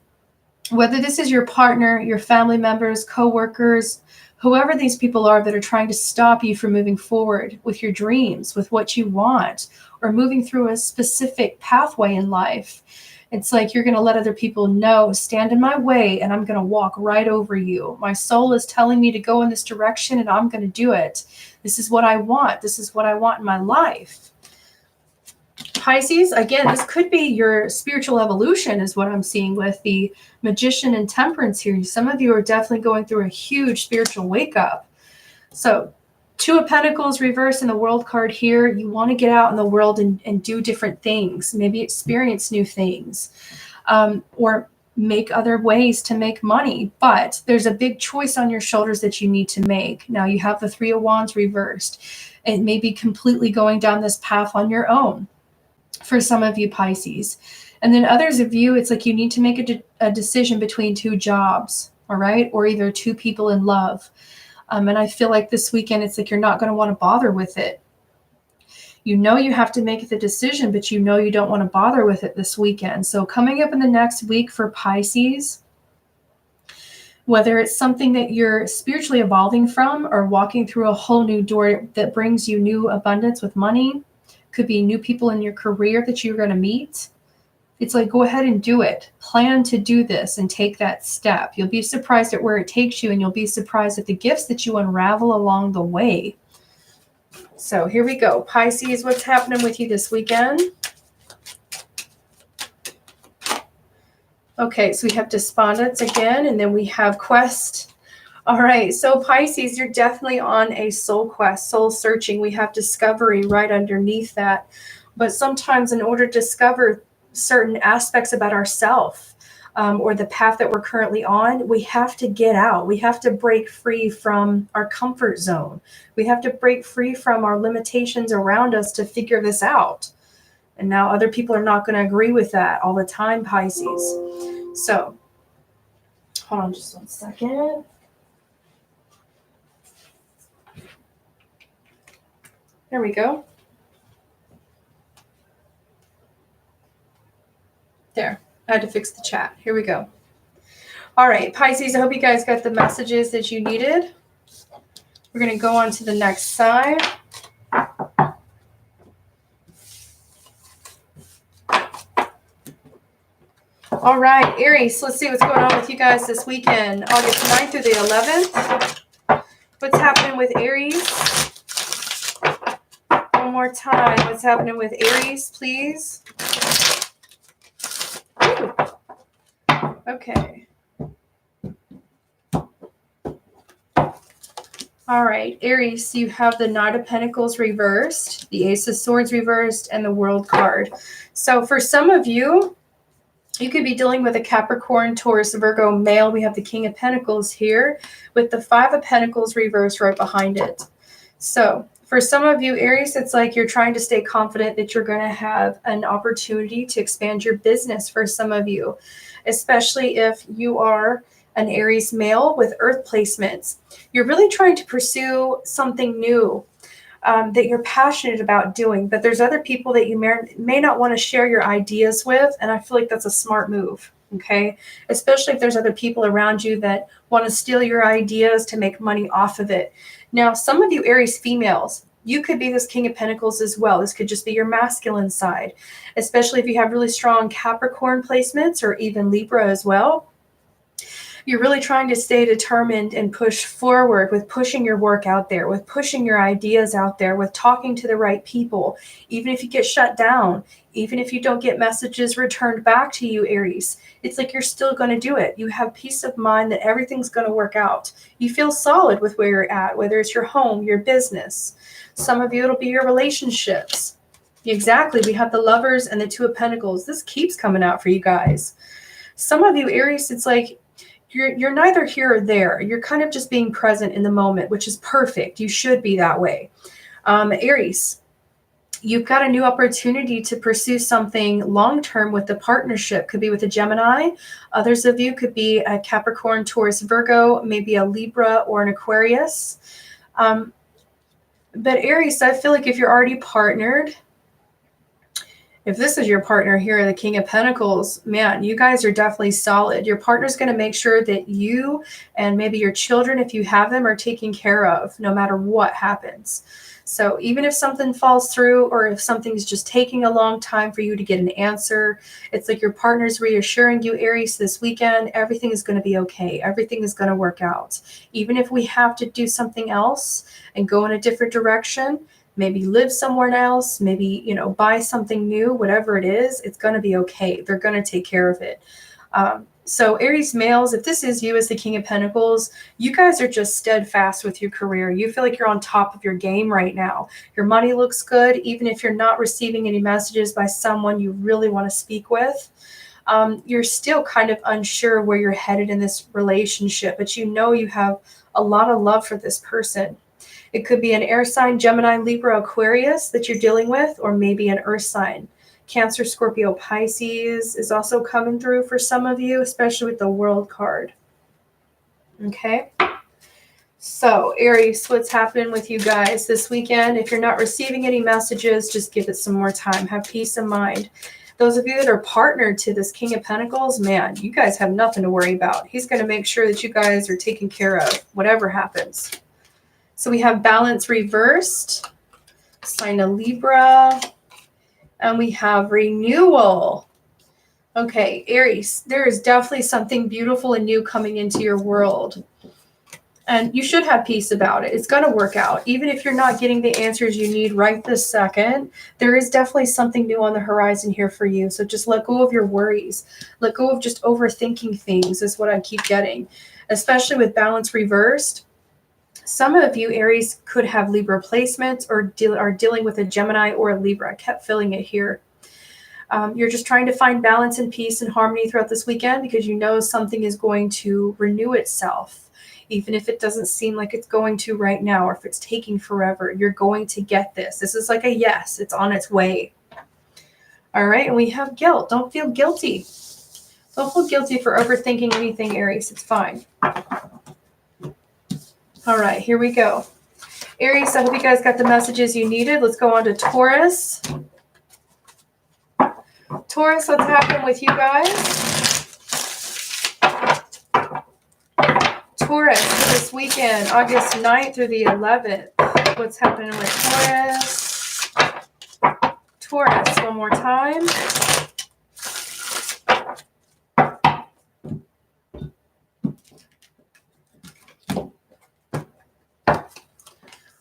whether this is your partner, your family members, co-workers, whoever these people are that are trying to stop you from moving forward with your dreams, with what you want, or moving through a specific pathway in life, it's like you're going to let other people know, stand in my way, and I'm going to walk right over you. My soul is telling me to go in this direction, and I'm going to do it. This is what I want. This is what I want in my life. Pisces, again, this could be your spiritual evolution is what I'm seeing with the Magician and Temperance here. Some of you are definitely going through a huge spiritual wake up. So Two of Pentacles reversed in the World card here. You want to get out in the world and do different things, maybe experience new things, or make other ways to make money. But there's a big choice on your shoulders that you need to make. Now you have the Three of Wands reversed. It may be completely going down this path on your own for some of you, Pisces. And then others of you, it's like you need to make a decision between two jobs, all right? Or either two people in love. And I feel like this weekend, it's like you're not going to want to bother with it. You know you have to make the decision, but you know you don't want to bother with it this weekend. So coming up in the next week for Pisces, whether it's something that you're spiritually evolving from or walking through a whole new door that brings you new abundance with money, could be new people in your career that you're going to meet. It's like, go ahead and do it. Plan to do this and take that step. You'll be surprised at where it takes you, and you'll be surprised at the gifts that you unravel along the way. So here we go. Pisces, what's happening with you this weekend? Okay, so we have Despondence again, and then we have Quest. All right, so Pisces, you're definitely on a soul quest, soul searching. We have Discovery right underneath that. But sometimes in order to discover certain aspects about ourselves or the path that we're currently on, we have to get out. We have to break free from our comfort zone. We have to break free from our limitations around us to figure this out. And now other people are not going to agree with that all the time, Pisces. So hold on just 1 second. There we go. There, I had to fix the chat. Here we go. All right, Pisces, I hope you guys got the messages that you needed. We're going to go on to the next side. All right, Aries, let's see what's going on with you guys this weekend. August 9th through the 11th. What's happening with Aries? One more time. What's happening with Aries, please? Ooh. Okay. All right, Aries, you have the Knight of Pentacles reversed, the Ace of Swords reversed, and the World card. So for some of you, you could be dealing with a Capricorn, Taurus, Virgo male. We have the King of Pentacles here with the Five of Pentacles reversed right behind it. So for some of you, Aries, it's like you're trying to stay confident that you're going to have an opportunity to expand your business for some of you, especially if you are an Aries male with earth placements. You're really trying to pursue something new that you're passionate about doing, but there's other people that you may not want to share your ideas with, and I feel like that's a smart move, okay? Especially if there's other people around you that want to steal your ideas to make money off of it. Now, some of you Aries females, you could be this King of Pentacles as well. This could just be your masculine side, especially if you have really strong Capricorn placements or even Libra as well. You're really trying to stay determined and push forward with pushing your work out there, with pushing your ideas out there, with talking to the right people. Even if you get shut down, even if you don't get messages returned back to you, Aries, it's like you're still going to do it. You have peace of mind that everything's going to work out. You feel solid with where you're at, whether it's your home, your business. Some of you, it'll be your relationships. Exactly. We have the Lovers and the Two of Pentacles. This keeps coming out for you guys. Some of you, Aries, it's like you're neither here or there. You're kind of just being present in the moment, which is perfect. You should be that way. Aries, you've got a new opportunity to pursue something long-term with the partnership. Could be with a Gemini. Others of you could be a Capricorn, Taurus, Virgo, maybe a Libra or an Aquarius. But Aries, I feel like if you're already partnered, if this is your partner here, the King of Pentacles, man, you guys are definitely solid. Your partner's going to make sure that you and maybe your children, if you have them, are taken care of no matter what happens. So even if something falls through or if something's just taking a long time for you to get an answer, it's like your partner's reassuring you, Aries, this weekend, everything is going to be okay. Everything is going to work out. Even if we have to do something else and go in a different direction, maybe live somewhere else, maybe, buy something new, whatever it is, it's going to be okay. They're going to take care of it. So Aries males, if this is you as the King of Pentacles, you guys are just steadfast with your career. You feel like you're on top of your game right now. Your money looks good, even if you're not receiving any messages by someone you really want to speak with. You're still kind of unsure where you're headed in this relationship, but you know you have a lot of love for this person. It could be an air sign, Gemini, Libra, Aquarius that you're dealing with, or maybe an earth sign. Cancer, Scorpio, Pisces is also coming through for some of you, especially with the World card. Okay. So Aries, what's happening with you guys this weekend? If you're not receiving any messages, just give it some more time. Have peace of mind. Those of you that are partnered to this King of Pentacles, man, you guys have nothing to worry about. He's going to make sure that you guys are taken care of, whatever happens. So we have balance reversed, sign of Libra, and we have renewal. Okay, Aries, there is definitely something beautiful and new coming into your world. And you should have peace about it. It's going to work out. Even if you're not getting the answers you need right this second, there is definitely something new on the horizon here for you. So just let go of your worries. Let go of just overthinking things is what I keep getting, especially with balance reversed. Some of you, Aries, could have Libra placements or are dealing with a Gemini or a Libra. I kept feeling it here. You're just trying to find balance and peace and harmony throughout this weekend because you know something is going to renew itself. Even if it doesn't seem like it's going to right now, or if it's taking forever, you're going to get this. This is like a yes, it's on its way. All right, and we have guilt. Don't feel guilty. Don't feel guilty for overthinking anything, Aries. It's fine. All right, here we go. Aries, I hope you guys got the messages you needed. Let's go on to Taurus. Taurus, what's happening with you guys? Taurus, this weekend, August 9th through the 11th. What's happening with Taurus? Taurus, one more time.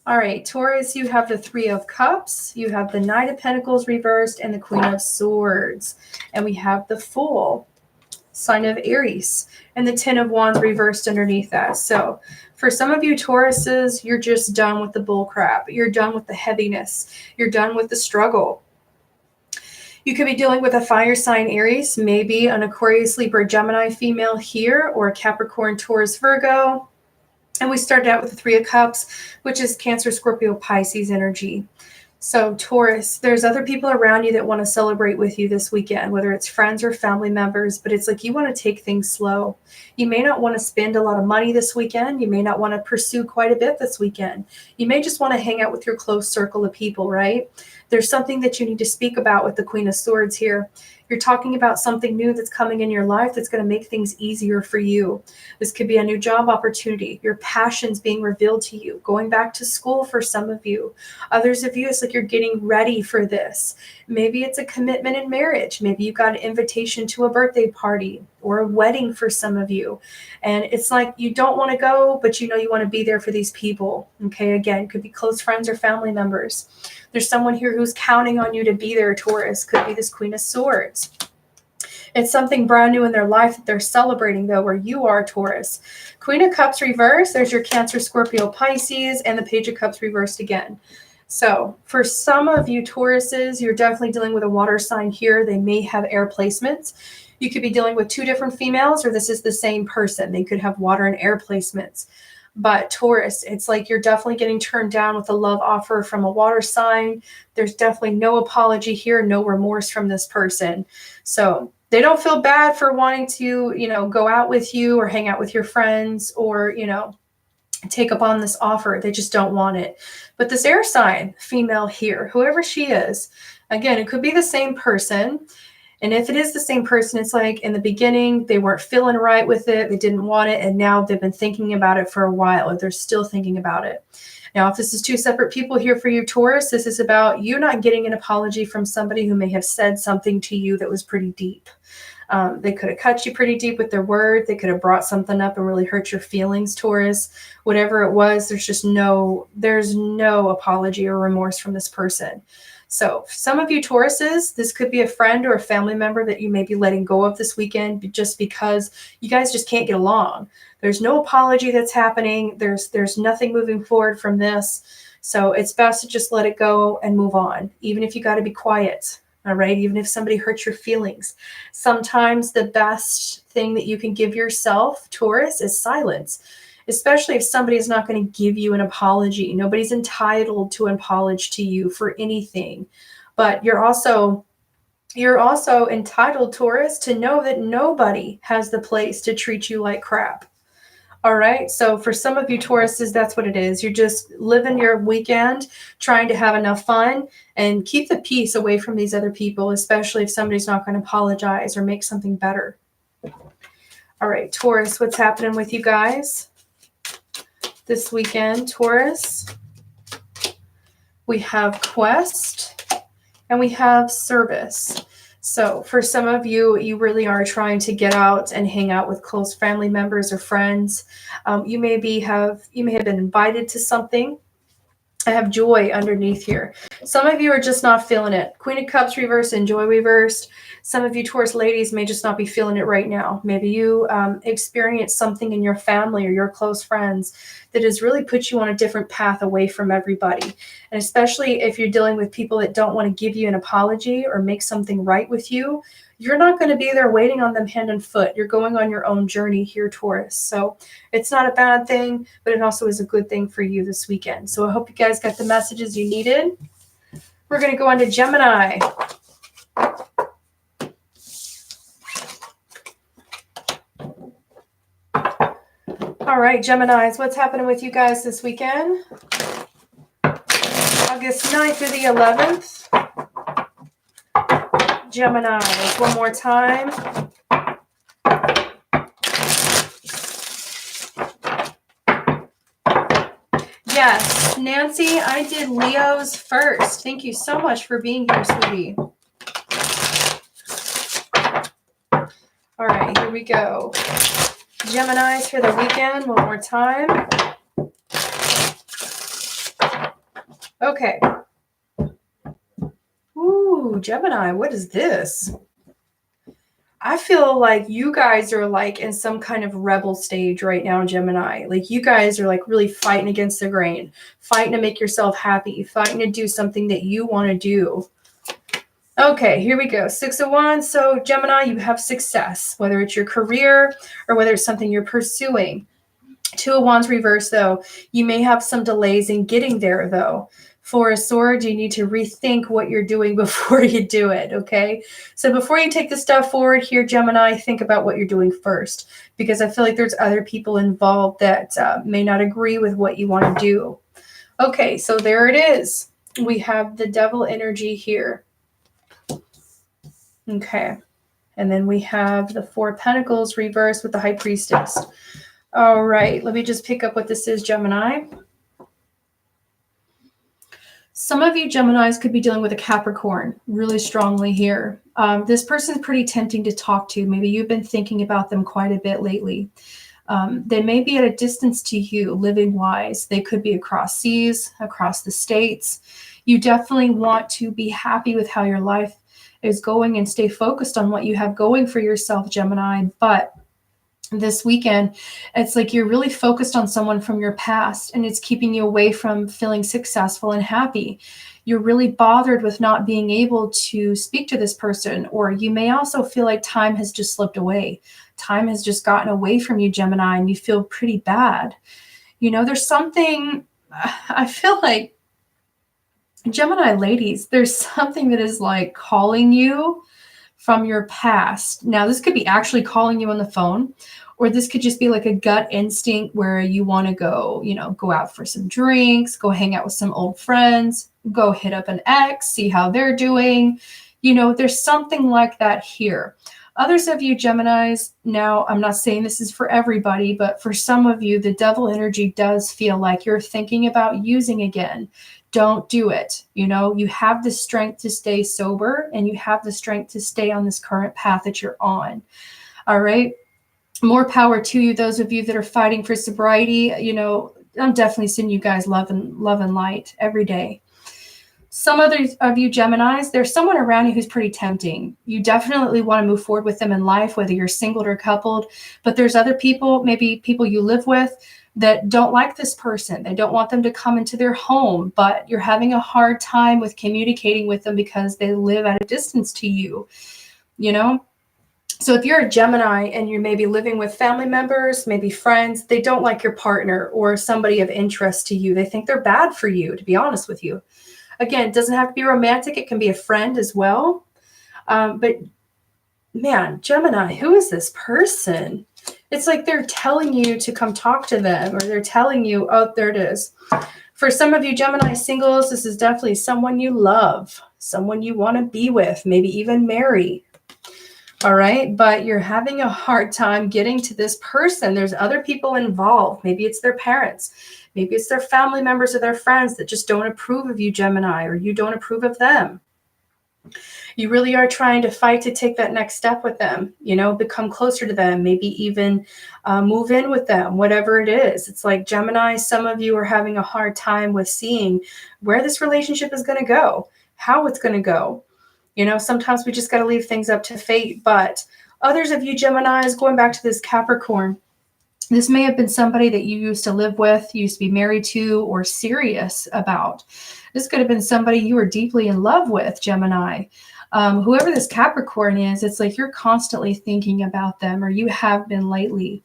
All right, Taurus, you have the Three of Cups, you have the Knight of Pentacles reversed, and the Queen of Swords. And we have the Fool. sign of Aries, and the Ten of Wands reversed underneath that. So for some of you Tauruses, you're just done with the bull crap. You're done with the heaviness. You're done with the struggle. You could be dealing with a fire sign Aries, maybe an Aquarius, Libra, Gemini female here, or a Capricorn, Taurus, Virgo. And we started out with the Three of Cups, which is Cancer, Scorpio, Pisces energy. So Taurus, there's other people around you that want to celebrate with you this weekend, whether it's friends or family members, but it's like you want to take things slow. You may not want to spend a lot of money this weekend. You may not want to pursue quite a bit this weekend. You may just want to hang out with your close circle of people, right? There's something that you need to speak about with the Queen of Swords here. You're talking about something new that's coming in your life that's going to make things easier for you. This could be a new job opportunity, your passions being revealed to you, going back to school for some of you. Others of you, it's like you're getting ready for this. Maybe it's a commitment in marriage. Maybe you got an invitation to a birthday party or a wedding for some of you. And it's like you don't want to go, but you know you want to be there for these people. Okay, again, could be close friends or family members. There's someone here who's counting on you to be there, Taurus. Could be this Queen of Swords. It's something brand new in their life that they're celebrating, though, where you are, Taurus. Queen of Cups reversed. There's your Cancer, Scorpio, Pisces, and the Page of Cups reversed again. So for some of you Tauruses, you're definitely dealing with a water sign here. They may have air placements. You could be dealing with two different females, or this is the same person. They could have water and air placements. But Taurus, it's like you're definitely getting turned down with a love offer from a water sign. There's definitely no apology here, no remorse from this person. So they don't feel bad for wanting to, go out with you or hang out with your friends or, take up on this offer. They just don't want it. But this air sign female here, whoever she is, again, it could be the same person. And if it is the same person, it's like in the beginning, they weren't feeling right with it. They didn't want it. And now they've been thinking about it for a while, or they're still thinking about it. Now, if this is two separate people here for you, Taurus, this is about you not getting an apology from somebody who may have said something to you that was pretty deep. They could have cut you pretty deep with their word. They could have brought something up and really hurt your feelings, Taurus. Whatever it was, there's no apology or remorse from this person. So some of you Tauruses, this could be a friend or a family member that you may be letting go of this weekend just because you guys just can't get along. There's no apology that's happening. There's nothing moving forward from this. So it's best to just let it go and move on, even if you got to be quiet. All right. Even if somebody hurts your feelings, sometimes the best thing that you can give yourself, Taurus, is silence, especially if somebody is not going to give you an apology. Nobody's entitled to an apology to you for anything, but you're also entitled, Taurus, to know that nobody has the place to treat you like crap. All right. So for some of you Tauruses, that's what it is. You're just living your weekend, trying to have enough fun and keep the peace away from these other people, especially if somebody's not going to apologize or make something better. All right, Taurus, what's happening with you guys this weekend, Taurus? We have quest and we have service. So for some of you, you really are trying to get out and hang out with close family members or friends. You may have been invited to something. I have joy underneath here. Some of you are just not feeling it. Queen of Cups reversed and joy reversed. Some of you Taurus ladies may just not be feeling it right now. Maybe you experienced something in your family or your close friends that has really put you on a different path away from everybody. And especially if you're dealing with people that don't want to give you an apology or make something right with you, you're not going to be there waiting on them hand and foot. You're going on your own journey here, Taurus. So it's not a bad thing, but it also is a good thing for you this weekend. So I hope you guys got the messages you needed. We're going to go on to Gemini. All right, Geminis, what's happening with you guys this weekend? August 9th through the 11th. Geminis, one more time. Yes, Nancy, I did Leo's first. Thank you so much for being here, sweetie. All right, here we go. Geminis for the weekend, one more time. Okay. Ooh, Gemini, what is this? I feel like you guys are like in some kind of rebel stage right now, Gemini. Like you guys are like really fighting against the grain, fighting to make yourself happy, fighting to do something that you want to do. Okay, here we go. 6 of Wands. So Gemini, you have success, whether it's your career or whether it's something you're pursuing. 2 of Wands reverse, though. You may have some delays in getting there, though. 4 of Swords, you need to rethink what you're doing before you do it, okay? So before you take the step forward here, Gemini, think about what you're doing first, because I feel like there's other people involved that may not agree with what you want to do. Okay, so there it is. We have the Devil energy here. Okay, and then we have the 4 of Pentacles reversed with the High Priestess. All right, let me just pick up what this is, Gemini. Some of you Geminis could be dealing with a Capricorn really strongly here. This person's pretty tempting to talk to. Maybe you've been thinking about them quite a bit lately. They may be at a distance to you, living-wise. They could be across seas, across the states. You definitely want to be happy with how your life is going and stay focused on what you have going for yourself, Gemini. But this weekend, it's like you're really focused on someone from your past, and it's keeping you away from feeling successful and happy. You're really bothered with not being able to speak to this person, or you may also feel like time has just slipped away. Time has just gotten away from you, Gemini, and you feel pretty bad. You know, there's something, I feel like, Gemini ladies, there's something that is like calling you from your past. Now, this could be actually calling you on the phone, or this could just be like a gut instinct where you want to go, you know, go out for some drinks, go hang out with some old friends, go hit up an ex, see how they're doing. You know, there's something like that here. Others of you Geminis, now I'm not saying this is for everybody, but for some of you, the Devil energy does feel like you're thinking about using again. Don't do it. You know, you have the strength to stay sober, and you have the strength to stay on this current path that you're on. All right. More power to you. Those of you that are fighting for sobriety, you know, I'm definitely sending you guys love and light every day. Some others of you Geminis, there's someone around you who's pretty tempting. You definitely want to move forward with them in life, whether you're single or coupled, but there's other people, maybe people you live with, that don't like this person. They don't want them to come into their home, but you're having a hard time with communicating with them because they live at a distance to you, you know? So if you're a Gemini and you're maybe living with family members, maybe friends, they don't like your partner or somebody of interest to you. They think they're bad for you, to be honest with you. Again, it doesn't have to be romantic. It can be a friend as well. But man, Gemini, who is this person? It's like they're telling you to come talk to them, or they're telling you, oh, there it is. For some of you Gemini singles, this is definitely someone you love, someone you want to be with, maybe even marry. All right. But you're having a hard time getting to this person. There's other people involved. Maybe it's their parents. Maybe it's their family members or their friends that just don't approve of you, Gemini, or you don't approve of them. You really are trying to fight to take that next step with them, you know, become closer to them, maybe even move in with them, whatever it is. It's like Gemini, some of you are having a hard time with seeing where this relationship is going to go, how it's going to go. You know, sometimes we just got to leave things up to fate. But others of you Geminis, going back to this Capricorn, this may have been somebody that you used to live with, used to be married to, or serious about. This could have been somebody you were deeply in love with, Gemini. Whoever this Capricorn is, it's like you're constantly thinking about them, or you have been lately.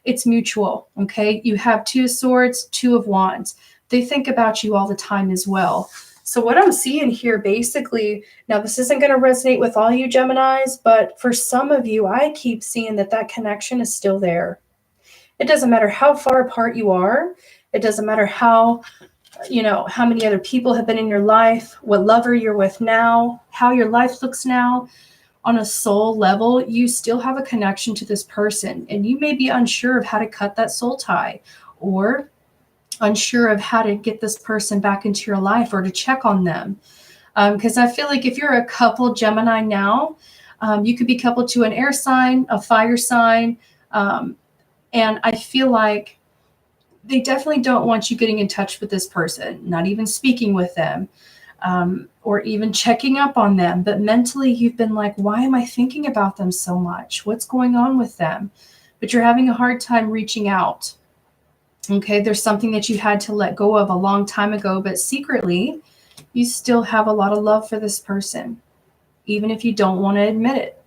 It's mutual, okay? You have 2 of Swords, 2 of Wands. They think about you all the time as well. So what I'm seeing here, basically, now this isn't going to resonate with all you Geminis, but for some of you, I keep seeing that connection is still there. It doesn't matter how far apart you are. It doesn't matter how, you know, how many other people have been in your life, what lover you're with now, how your life looks now. On a soul level, you still have a connection to this person, and you may be unsure of how to cut that soul tie, or unsure of how to get this person back into your life, or to check on them. Because I feel like if you're a couple Gemini now, you could be coupled to an air sign, a fire sign, and I feel like they definitely don't want you getting in touch with this person, not even speaking with them. or even checking up on them. But mentally, you've been like, why am I thinking about them so much? What's going on with them? But you're having a hard time reaching out. Okay, there's something that you had to let go of a long time ago, but secretly, you still have a lot of love for this person, even if you don't want to admit it.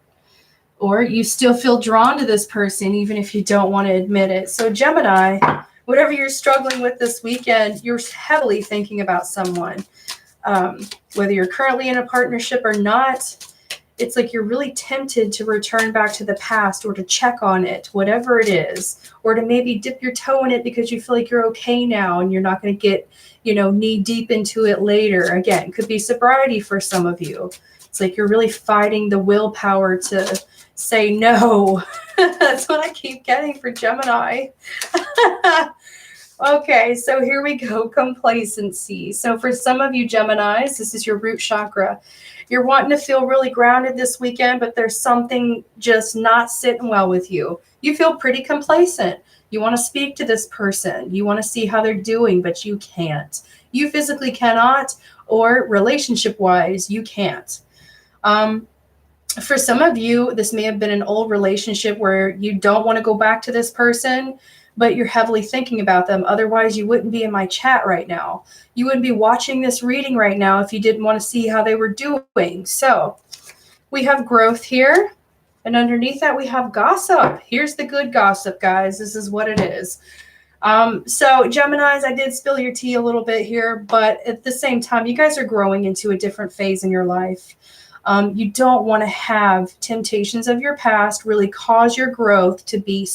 Or you still feel drawn to this person, even if you don't want to admit it. So Gemini, whatever you're struggling with this weekend, you're heavily thinking about someone. Whether you're currently in a partnership or not, it's like you're really tempted to return back to the past or to check on it, whatever it is, or to maybe dip your toe in it because you feel like you're okay now and you're not going to get, knee deep into it later. Again, could be sobriety for some of you. It's like you're really fighting the willpower to say no. That's what I keep getting for Gemini. Okay, so here we go. Complacency. So for some of you Geminis, this is your root chakra. You're wanting to feel really grounded this weekend, but there's something just not sitting well with you. You feel pretty complacent. You want to speak to this person. You want to see how they're doing, but you can't. You physically cannot, or relationship-wise, you can't. For some of you, this may have been an old relationship where you don't want to go back to this person, but you're heavily thinking about them. Otherwise, you wouldn't be in my chat right now. You wouldn't be watching this reading right now if you didn't want to see how they were doing. So we have growth here. And underneath that, we have gossip. Here's the good gossip, guys. This is what it is. So Geminis, I did spill your tea a little bit here, but at the same time, you guys are growing into a different phase in your life. You don't want to have temptations of your past really cause your growth to be,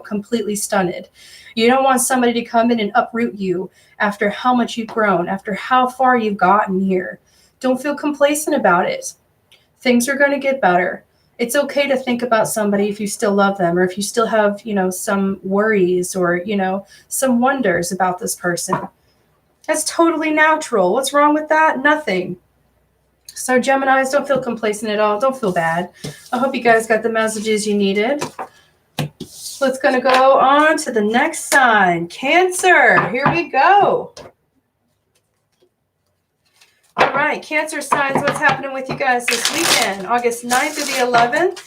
completely stunted. You don't want somebody to come in and uproot you after how much you've grown, after how far you've gotten here. Don't feel complacent about it. Things are going to get better. It's okay to think about somebody if you still love them, or if you still have, some worries or, some wonders about this person. That's totally natural. What's wrong with that? Nothing. So Geminis, don't feel complacent at all. Don't feel bad. I hope you guys got the messages you needed. Let's going to go on to the next sign, Cancer. Here we go. All right, Cancer signs, what's happening with you guys this weekend? August 9th through the 11th.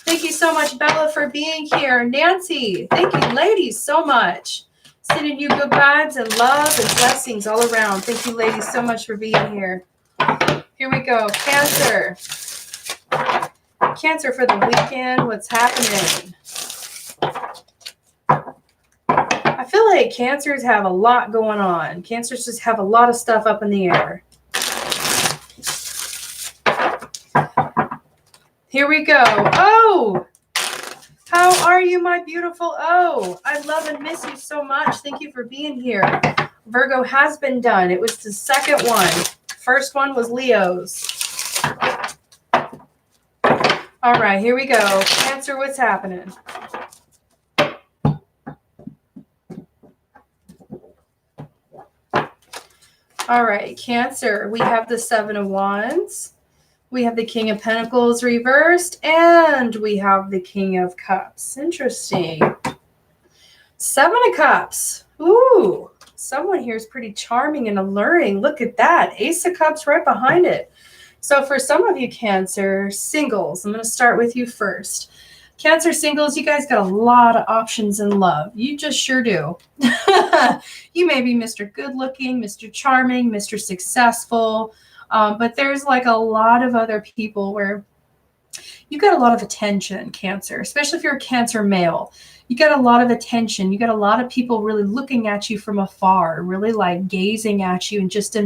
Thank you so much, Bella, for being here. Nancy, thank you, ladies, so much. Sending you good vibes and love and blessings all around. Thank you, ladies, so much for being here. Here we go. Cancer. Cancer for the weekend. What's happening? I feel like Cancers have a lot going on. Cancers just have a lot of stuff up in the air. Here we go. Oh! How are you, my beautiful O? I love and miss you so much. Thank you for being here. Virgo has been done. It was the second one. First one was Leo's. All right, here we go. Cancer, what's happening? All right, Cancer. We have the Seven of Wands. We have the King of Pentacles reversed, and we have the King of Cups. Interesting. Seven of Cups. Ooh, someone here is pretty charming and alluring. Look at that. Ace of Cups right behind it. So for some of you Cancer singles, I'm going to start with you first. Cancer singles, you guys got a lot of options in love. You just sure do. You may be Mr. Good Looking, Mr. Charming, Mr. Successful. But there's like a lot of other people where you got a lot of attention, Cancer, especially if you're a Cancer male. You got a lot of attention. You got a lot of people really looking at you from afar, really like gazing at you and just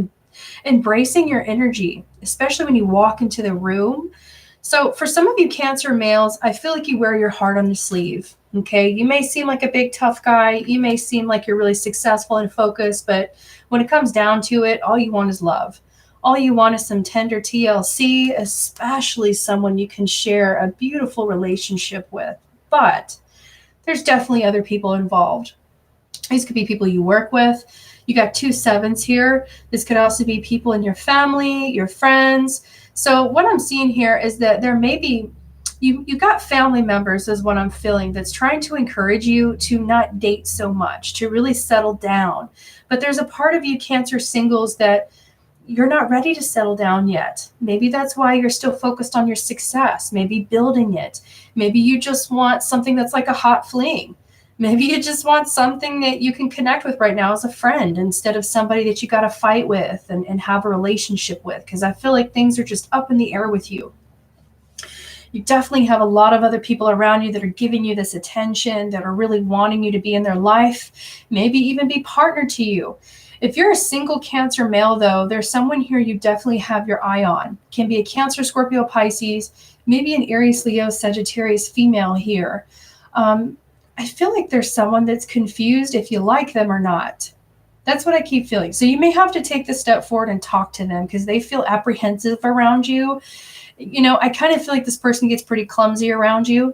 embracing your energy, especially when you walk into the room. So for some of you Cancer males, I feel like you wear your heart on the sleeve. Okay, you may seem like a big tough guy. You may seem like you're really successful and focused, but when it comes down to it, all you want is love. All you want is some tender TLC, especially someone you can share a beautiful relationship with. But there's definitely other people involved. These could be people you work with. You got 2 sevens here. This could also be people in your family, your friends. So what I'm seeing here is that there may be you got family members is what I'm feeling that's trying to encourage you to not date so much, to really settle down. But there's a part of you Cancer singles that you're not ready to settle down yet. Maybe that's why you're still focused on your success, maybe building it. Maybe you just want something that's like a hot fling. Maybe you just want something that you can connect with right now as a friend instead of somebody that you got to fight with and have a relationship with. Because I feel like things are just up in the air with you. You definitely have a lot of other people around you that are giving you this attention, that are really wanting you to be in their life, maybe even be partnered to you. If you're a single Cancer male, though, there's someone here you definitely have your eye on. Can be a Cancer, Scorpio, Pisces, maybe an Aries, Leo, Sagittarius female here. I feel like there's someone that's confused if you like them or not. That's what I keep feeling. So you may have to take the step forward and talk to them because they feel apprehensive around you. You know, I kind of feel like this person gets pretty clumsy around you.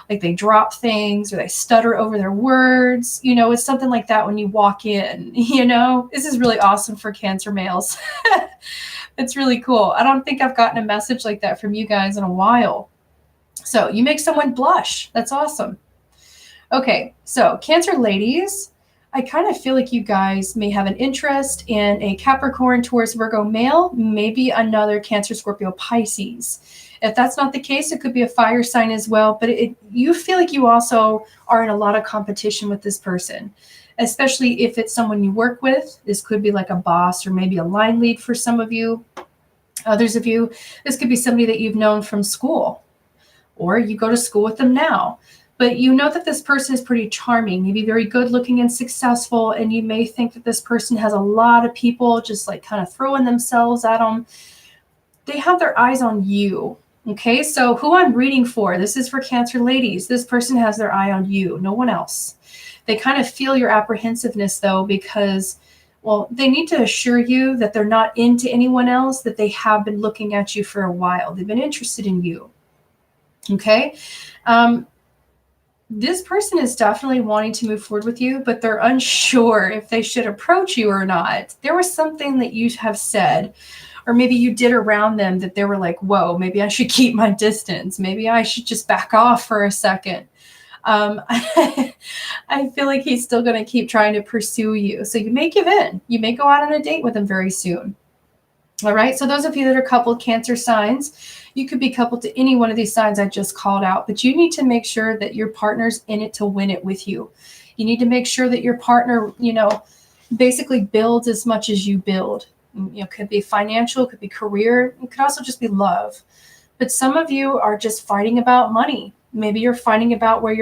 Like they drop things or they stutter over their words. You know, it's something like that when you walk in. You know, this is really awesome for Cancer males. It's really cool. I don't think I've gotten a message like that from you guys in a while. So you make someone blush. That's awesome. Okay, so Cancer ladies, I kind of feel like you guys may have an interest in a Capricorn, Taurus, Virgo male, maybe another Cancer, Scorpio, Pisces. If that's not the case, it could be a fire sign as well, but you feel like you also are in a lot of competition with this person, especially if it's someone you work with. This could be like a boss or maybe a line lead for some of you. Others of you, this could be somebody that you've known from school, or you go to school with them now. But you know that this person is pretty charming, maybe very good looking and successful. And you may think that this person has a lot of people just like kind of throwing themselves at them. They have their eyes on you. Okay, so who I'm reading for, this is for Cancer ladies. This person has their eye on you, no one else. They kind of feel your apprehensiveness though, because, well, they need to assure you that they're not into anyone else, that they have been looking at you for a while. They've been interested in you. Okay. This person is definitely wanting to move forward with you, but they're unsure if they should approach you or not. There was something that you have said, or maybe you did around them that they were like, whoa, maybe I should keep my distance. Maybe I should just back off for a second. I feel like he's still going to keep trying to pursue you. So you may give in. You may go out on a date with him very soon. All right. So those of you that are coupled Cancer signs, you could be coupled to any one of these signs I just called out, but you need to make sure that your partner's in it to win it with you. You need to make sure that your partner, you know, basically builds as much as you build. You know, could be financial, could be career, it could also just be love. But some of you are just fighting about money. Maybe you're fighting about where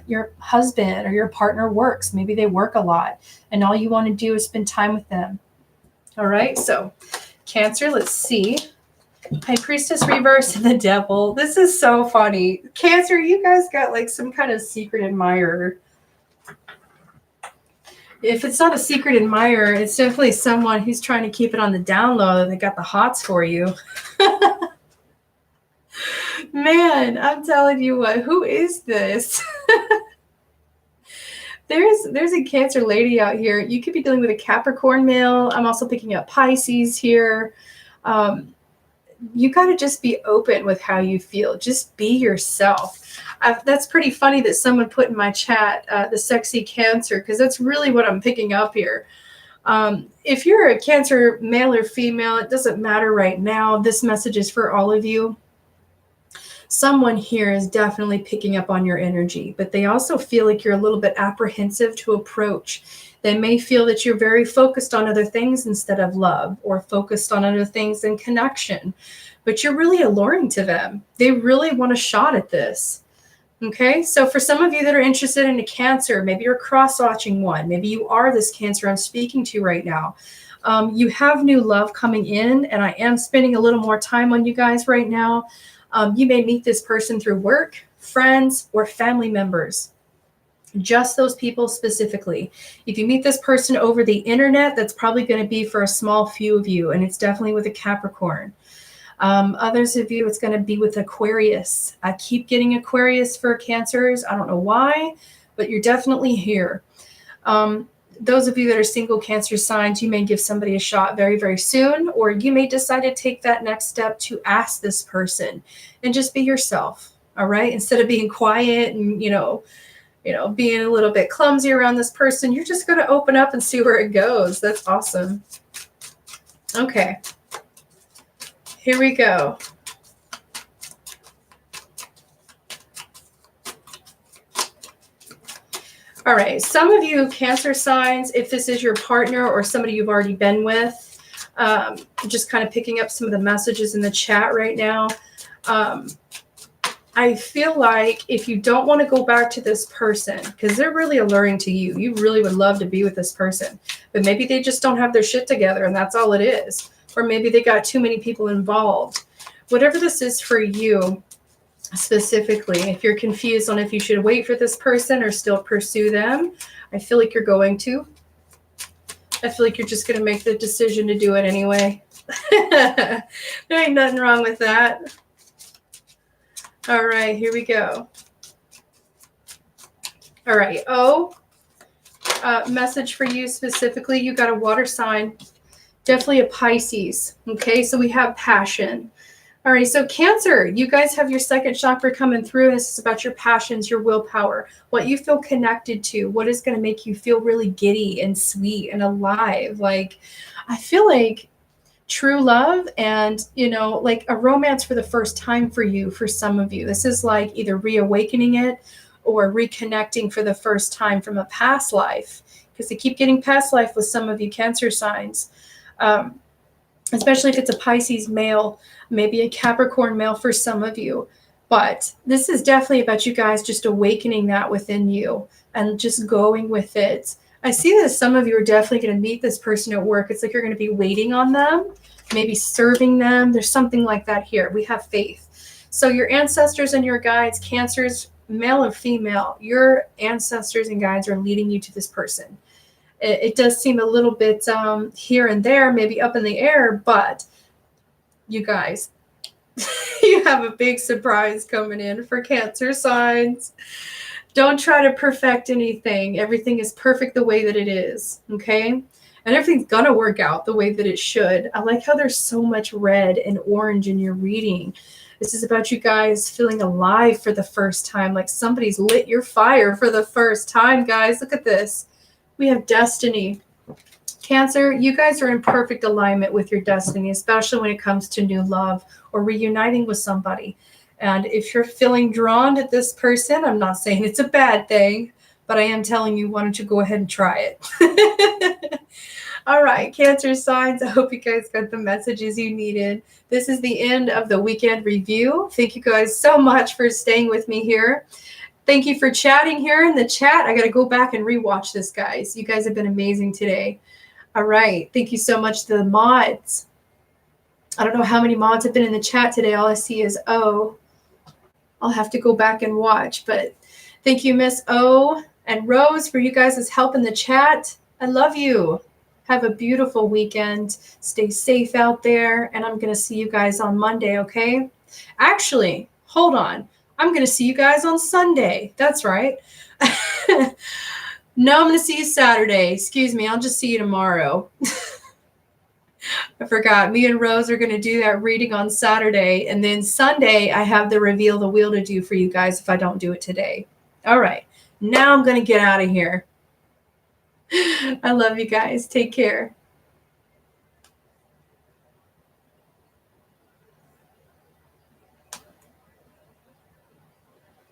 your husband or your partner works. Maybe they work a lot and all you want to do is spend time with them. All right. So Cancer, let's see. High Priestess reverse and the Devil. This is so funny. Cancer, you guys got like some kind of secret admirer. If it's not a secret admirer, it's definitely someone who's trying to keep it on the down low. They got the hots for you. Man, I'm telling you what, who is this? There's a Cancer lady out here. You could be dealing with a Capricorn male. I'm also picking up Pisces here. You got to just be open with how you feel. Just be yourself. That's pretty funny that someone put in my chat, the sexy Cancer, because that's really what I'm picking up here. If you're a Cancer male or female, it doesn't matter right now. This message is for all of you. Someone here is definitely picking up on your energy, but they also feel like you're a little bit apprehensive to approach. They may feel that you're very focused on other things instead of love, or focused on other things than connection, but you're really alluring to them. They really want a shot at this. Okay, so for some of you that are interested in a Cancer, maybe you're cross-watching one. Maybe you are this Cancer I'm speaking to right now. You have new love coming in, and I am spending a little more time on you guys right now. You may meet this person through work, friends, or family members. Just those people specifically. If you meet this person over the internet, that's probably going to be for a small few of you, and it's definitely with a Capricorn. Others of you, it's going to be with Aquarius. I keep getting Aquarius for Cancers. I don't know why, but you're definitely here. Those of you that are single Cancer signs, you may give somebody a shot very, very soon, or you may decide to take that next step to ask this person and just be yourself. All right. Instead of being quiet and, being a little bit clumsy around this person, you're just going to open up and see where it goes. That's awesome. Okay. Here we go. All right. Some of you Cancer signs, if this is your partner or somebody you've already been with, just kind of picking up some of the messages in the chat right now. I feel like if you don't want to go back to this person, because they're really alluring to you, you really would love to be with this person, but maybe they just don't have their shit together and that's all it is. Or maybe they got too many people involved. Whatever this is for you specifically, if you're confused on if you should wait for this person or still pursue them, I feel like you're going to. I feel like you're just going to make the decision to do it anyway. There ain't nothing wrong with that. All right, here we go. All right, message for you specifically. You got a water sign, definitely a Pisces. Okay, so we have passion. All right, so Cancer, you guys have your second chakra coming through. This is about your passions, your willpower, what you feel connected to, what is going to make you feel really giddy and sweet and alive. Like, I feel like true love and, like a romance for the first time for you, for some of you. This is like either reawakening it or reconnecting for the first time from a past life, because they keep getting past life with some of you Cancer signs. Especially if it's a Pisces male, maybe a Capricorn male for some of you. But this is definitely about you guys just awakening that within you and just going with it. I see that some of you are definitely going to meet this person at work. It's like you're going to be waiting on them, maybe serving them. There's something like that here. We have faith. So your ancestors and your guides, Cancers, male and female, your ancestors and guides are leading you to this person. It does seem a little bit here and there, maybe up in the air, but you guys, you have a big surprise coming in for Cancer signs. Don't try to perfect anything. Everything is perfect the way that it is, okay? And everything's going to work out the way that it should. I like how there's so much red and orange in your reading. This is about you guys feeling alive for the first time, like somebody's lit your fire for the first time, guys. Look at this. We have destiny. Cancer, you guys are in perfect alignment with your destiny, especially when it comes to new love or reuniting with somebody. And if you're feeling drawn to this person, I'm not saying it's a bad thing, but I am telling you, why don't you go ahead and try it? All right, Cancer signs, I hope you guys got the messages you needed. This is the end of the weekend review. Thank you guys so much for staying with me here. Thank you for chatting here in the chat. I got to go back and rewatch this, guys. You guys have been amazing today. All right. Thank you so much to the mods. I don't know how many mods have been in the chat today. All I see is O. I'll have to go back and watch. But thank you, Miss O and Rose, for you guys' help in the chat. I love you. Have a beautiful weekend. Stay safe out there. And I'm going to see you guys on Monday, okay? Actually, hold on. I'm going to see you guys on Sunday. That's right. No, I'm going to see you Saturday. Excuse me. I'll just see you tomorrow. I forgot. Me and Rose are going to do that reading on Saturday. And then Sunday, I have the reveal the wheel to do for you guys if I don't do it today. All right. Now I'm going to get out of here. I love you guys. Take care.